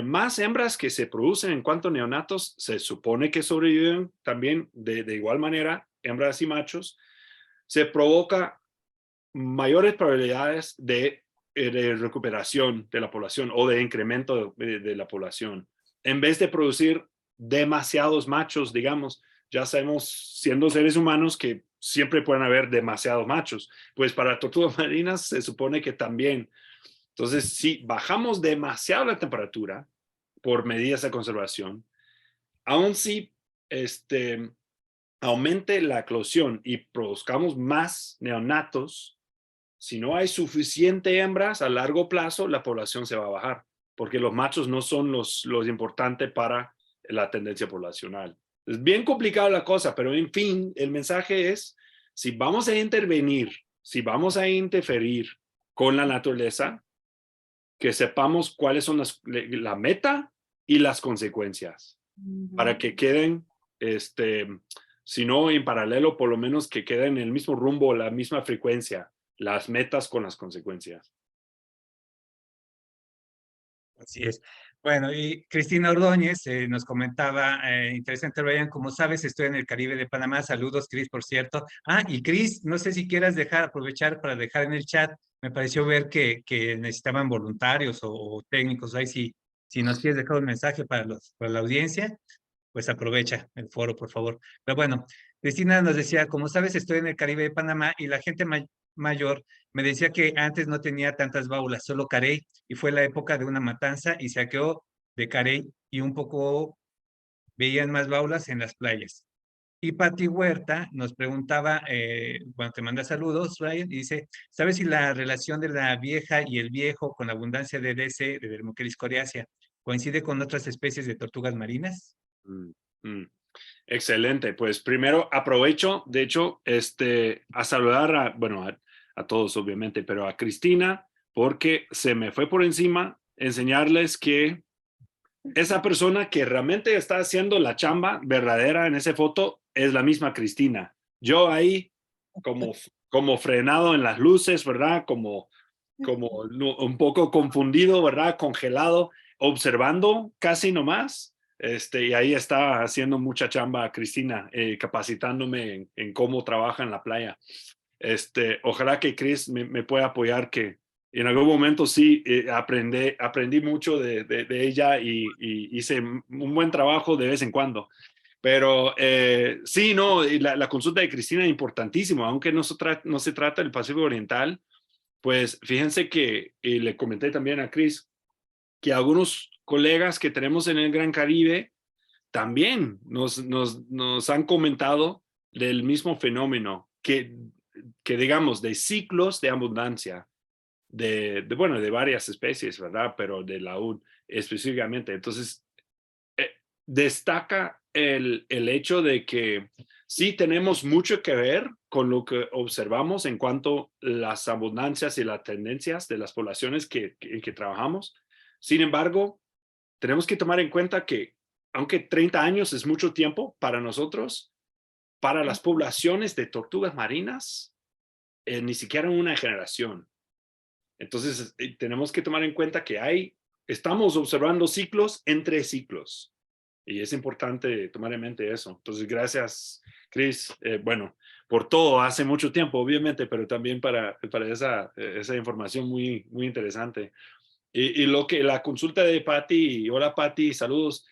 más hembras que se producen en cuanto a neonatos, se supone que sobreviven también de igual manera, hembras y machos, se provoca mayores probabilidades de recuperación de la población o de incremento de la población. En vez de producir demasiados machos, digamos, ya sabemos, siendo seres humanos, que siempre pueden haber demasiados machos. Pues para tortugas marinas se supone que también. Entonces, si bajamos demasiado la temperatura por medidas de conservación, aun si aumente la eclosión y produzcamos más neonatos, si no hay suficiente hembras a largo plazo, la población se va a bajar, porque los machos no son los importantes para la tendencia poblacional. Es bien complicada la cosa, pero en fin, el mensaje es, si vamos a intervenir, si vamos a interferir con la naturaleza, que sepamos cuáles son la meta y las consecuencias, para que queden, si no en paralelo, por lo menos que queden en el mismo rumbo, la misma frecuencia, las metas con las consecuencias. Así es. Bueno, y Cristina Ordóñez nos comentaba, interesante, Brian, como sabes, estoy en el Caribe de Panamá. Saludos, Cris, por cierto. Ah, y Cris, no sé si quieras aprovechar para dejar en el chat. Me pareció ver que necesitaban voluntarios o técnicos. Ahí si nos quieres dejar un mensaje para la audiencia, pues aprovecha el foro, por favor. Pero bueno, Cristina nos decía, como sabes, estoy en el Caribe de Panamá y la gente mayor me decía que antes no tenía tantas válvulas, solo carey, y fue la época de una matanza y saqueo de carey y un poco veían más válvulas en las playas. Y Pati Huerta nos preguntaba, bueno, te manda saludos, Ryan, y dice, ¿sabes si la relación de la vieja y el viejo con la abundancia de DC, de Dermochelis coriacea, coincide con otras especies de tortugas marinas? Excelente. Pues primero aprovecho, de hecho, a saludar a todos, obviamente, pero a Cristina, porque se me fue por encima enseñarles que esa persona que realmente está haciendo la chamba verdadera en esa foto es la misma Cristina. Yo ahí como frenado en las luces, ¿verdad? Como como un poco confundido, ¿verdad? Congelado, observando casi nomás. Y ahí está haciendo mucha chamba Cristina, capacitándome en cómo trabaja en la playa. Ojalá que Chris me pueda apoyar, que en algún momento sí aprendí mucho de ella y hice un buen trabajo de vez en cuando. Pero sí, no, y la consulta de Cristina es importantísima, aunque no se trata del Pacífico Oriental. Pues fíjense que le comenté también a Chris que algunos colegas que tenemos en el Gran Caribe también nos han comentado del mismo fenómeno, que digamos de ciclos de abundancia, bueno, de varias especies, ¿verdad? Pero de laúd específicamente. Entonces, destaca el hecho de que sí tenemos mucho que ver con lo que observamos en cuanto a las abundancias y las tendencias de las poblaciones que trabajamos. Sin embargo, tenemos que tomar en cuenta que, aunque 30 años es mucho tiempo para nosotros, para las poblaciones de tortugas marinas, ni siquiera una generación. Entonces, tenemos que tomar en cuenta que estamos observando ciclos entre ciclos. Y es importante tomar en mente eso. Entonces, gracias, Chris. Bueno, por todo, hace mucho tiempo, obviamente, pero también para esa información muy, muy interesante. Y la consulta de Patty, hola Patty, saludos.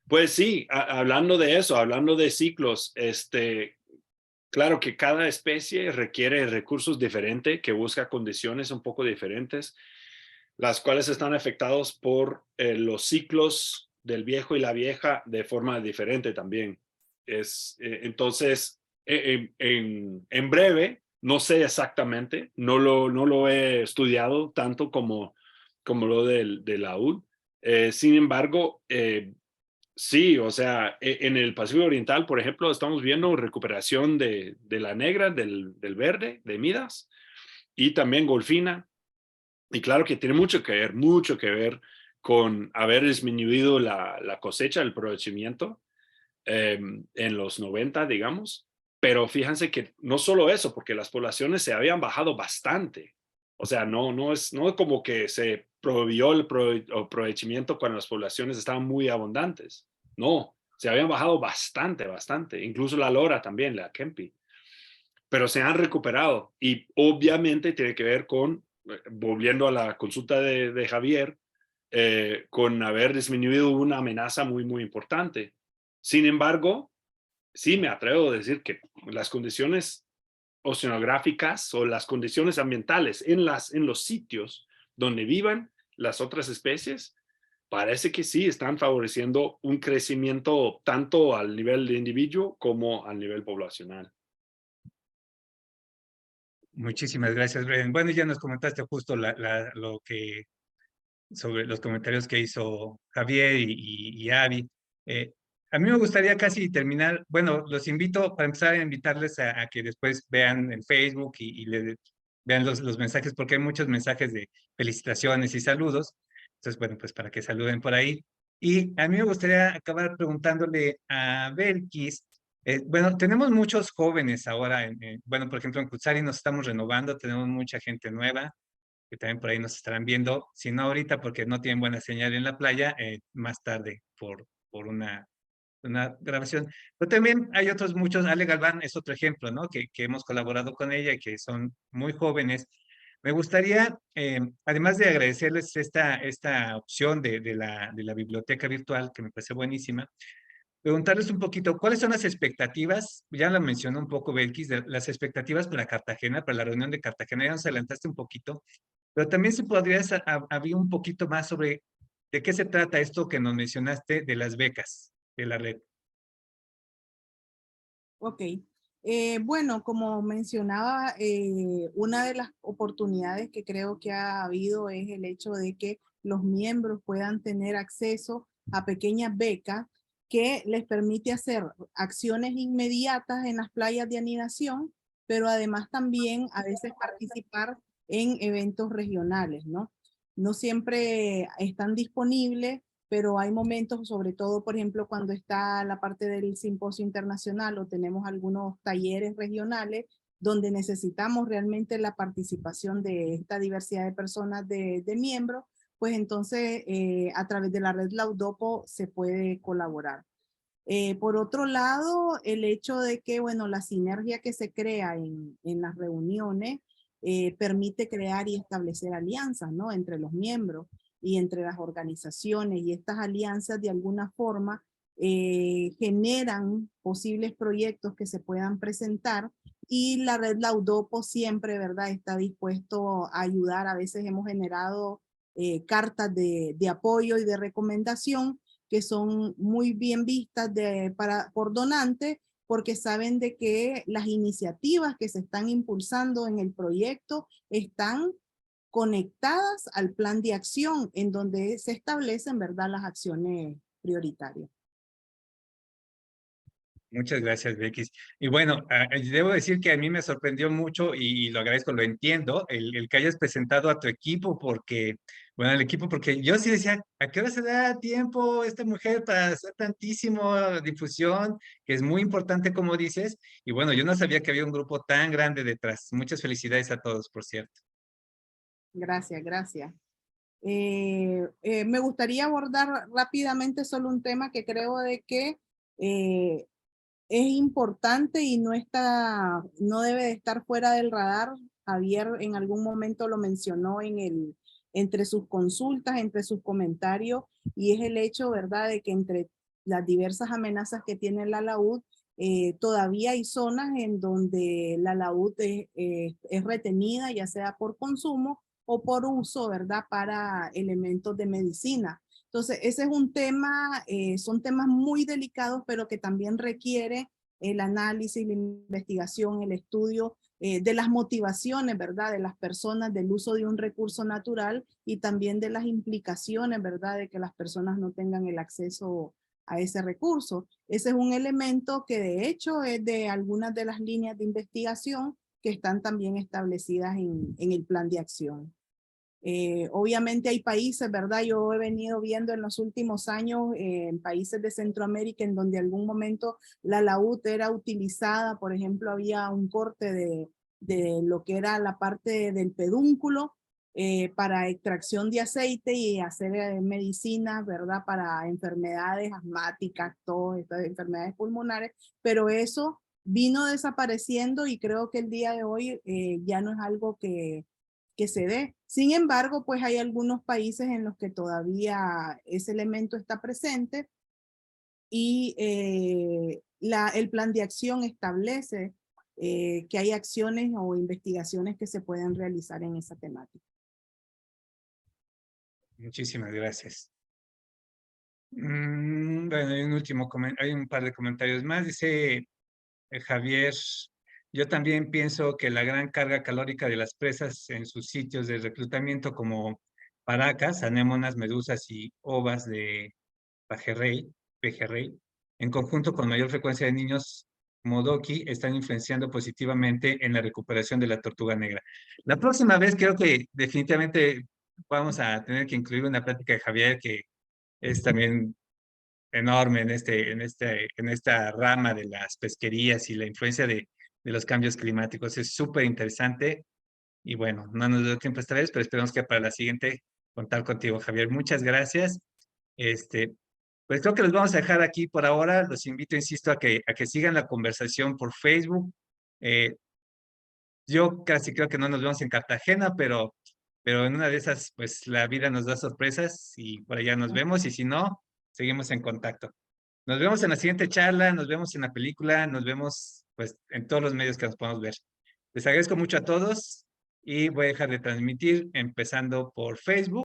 Pues sí, hablando de eso, hablando de ciclos, claro que cada especie requiere recursos diferentes, que busca condiciones un poco diferentes, las cuales están afectados por los ciclos del viejo y la vieja de forma diferente también. Entonces, en breve, no sé exactamente, no lo he estudiado tanto como lo del laúd. Sin embargo, sí, o sea, en el Pacífico Oriental, por ejemplo, estamos viendo recuperación de la negra, del verde, de Midas, y también golfina. Y claro que tiene mucho que ver con haber disminuido la cosecha, el aprovechamiento en los 90, digamos. Pero fíjense que no solo eso, porque las poblaciones se habían bajado bastante. O sea, no es como que se prohibió el aprovechamiento cuando las poblaciones estaban muy abundantes. No, se habían bajado bastante, bastante. Incluso la lora también, la Kempi. Pero se han recuperado y obviamente tiene que ver con, volviendo a la consulta de Javier, con haber disminuido una amenaza muy, muy importante. Sin embargo, sí me atrevo a decir que las condiciones oceanográficas o las condiciones ambientales en los sitios donde vivan las otras especies, parece que sí están favoreciendo un crecimiento tanto al nivel de individuo como al nivel poblacional. Muchísimas gracias, Brian. Bueno, ya nos comentaste justo lo que sobre los comentarios que hizo Javier y Avi. Eh, a mí me gustaría casi terminar, bueno, los invito, para empezar a invitarles a que después vean en Facebook vean los mensajes, porque hay muchos mensajes de felicitaciones y saludos. Entonces, bueno, pues para que saluden por ahí. Y a mí me gustaría acabar preguntándole a Belkis, bueno, tenemos muchos jóvenes ahora, bueno, por ejemplo, en Cutzari nos estamos renovando, tenemos mucha gente nueva, que también por ahí nos estarán viendo, si no ahorita porque no tienen buena señal en la playa, más tarde por una grabación. Pero también hay otros muchos, Ale Galván es otro ejemplo, ¿no? Que hemos colaborado con ella y que son muy jóvenes. Me gustaría, además de agradecerles esta opción de la biblioteca virtual, que me parece buenísima, preguntarles un poquito, ¿cuáles son las expectativas? Ya lo mencionó un poco Belkis, de las expectativas para Cartagena, para la reunión de Cartagena, ya nos adelantaste un poquito, pero también si podrías abrir un poquito más sobre de qué se trata esto que nos mencionaste de las becas de la red. Ok. Bueno, como mencionaba, una de las oportunidades que creo que ha habido es el hecho de que los miembros puedan tener acceso a pequeñas becas que les permite hacer acciones inmediatas en las playas de anidación, pero además también a veces participar en eventos regionales, ¿no? No siempre están disponibles, pero hay momentos, sobre todo, por ejemplo, cuando está la parte del simposio internacional o tenemos algunos talleres regionales, donde necesitamos realmente la participación de esta diversidad de personas de miembros, pues entonces a través de la red Laudopo se puede colaborar. Por otro lado, el hecho de que, bueno, la sinergia que se crea en las reuniones permite crear y establecer alianzas, ¿no? Entre los miembros y entre las organizaciones, y estas alianzas de alguna forma generan posibles proyectos que se puedan presentar, y la red Laudopo siempre, ¿verdad?, está dispuesto a ayudar. A veces hemos generado cartas de apoyo y de recomendación que son muy bien vistas por donantes, porque saben de que las iniciativas que se están impulsando en el proyecto están conectadas al plan de acción, en donde se establecen, ¿verdad?, las acciones prioritarias. Muchas gracias, Becky. Y bueno, debo decir que a mí me sorprendió mucho y lo agradezco, lo entiendo, el que hayas presentado a tu equipo, porque, bueno, el equipo, porque yo sí decía, ¿a qué hora se da tiempo esta mujer para hacer tantísimo difusión? Que es muy importante, como dices. Y bueno, yo no sabía que había un grupo tan grande detrás. Muchas felicidades a todos, por cierto. Gracias, gracias. Me gustaría abordar rápidamente solo un tema que creo de que es importante y no debe de estar fuera del radar. Javier en algún momento lo mencionó entre sus consultas, entre sus comentarios, y es el hecho, ¿verdad?, de que entre las diversas amenazas que tiene la laúd, todavía hay zonas en donde la laúd es retenida, ya sea por consumo o por uso, ¿verdad?, para elementos de medicina. Entonces, ese es un tema, son temas muy delicados, pero que también requiere el análisis, la investigación, el estudio de las motivaciones, ¿verdad?, de las personas, del uso de un recurso natural, y también de las implicaciones, ¿verdad?, de que las personas no tengan el acceso a ese recurso. Ese es un elemento que de hecho es de algunas de las líneas de investigación que están también establecidas en el plan de acción. Obviamente hay países, ¿verdad? Yo he venido viendo en los últimos años en países de Centroamérica en donde en algún momento la laúd era utilizada. Por ejemplo, había un corte de lo que era la parte del pedúnculo para extracción de aceite y hacer medicinas, ¿verdad?, para enfermedades asmáticas, todas estas enfermedades pulmonares, pero eso vino desapareciendo y creo que el día de hoy ya no es algo que se dé. Sin embargo, pues hay algunos países en los que todavía ese elemento está presente, y el plan de acción establece que hay acciones o investigaciones que se pueden realizar en esa temática. Muchísimas gracias. Bueno, hay un par de comentarios más. Dice Javier, yo también pienso que la gran carga calórica de las presas en sus sitios de reclutamiento como Paracas, anémonas, medusas y ovas de pejerrey, en conjunto con mayor frecuencia de niños modoki, están influenciando positivamente en la recuperación de la tortuga negra. La próxima vez creo que definitivamente vamos a tener que incluir una plática de Javier, que es también enorme en esta rama de las pesquerías y la influencia de los cambios climáticos. Es súper interesante y bueno, no nos dio tiempo esta vez, pero esperamos que para la siguiente contar contigo, Javier. Muchas gracias. Pues creo que los vamos a dejar aquí por ahora. Los invito, insisto, a que sigan la conversación por Facebook. Yo casi creo que no nos vemos en Cartagena, pero en una de esas, pues la vida nos da sorpresas y por allá nos vemos, y si no, seguimos en contacto. Nos vemos en la siguiente charla, nos vemos en la película, nos vemos pues en todos los medios que nos podamos ver. Les agradezco mucho a todos y voy a dejar de transmitir empezando por Facebook.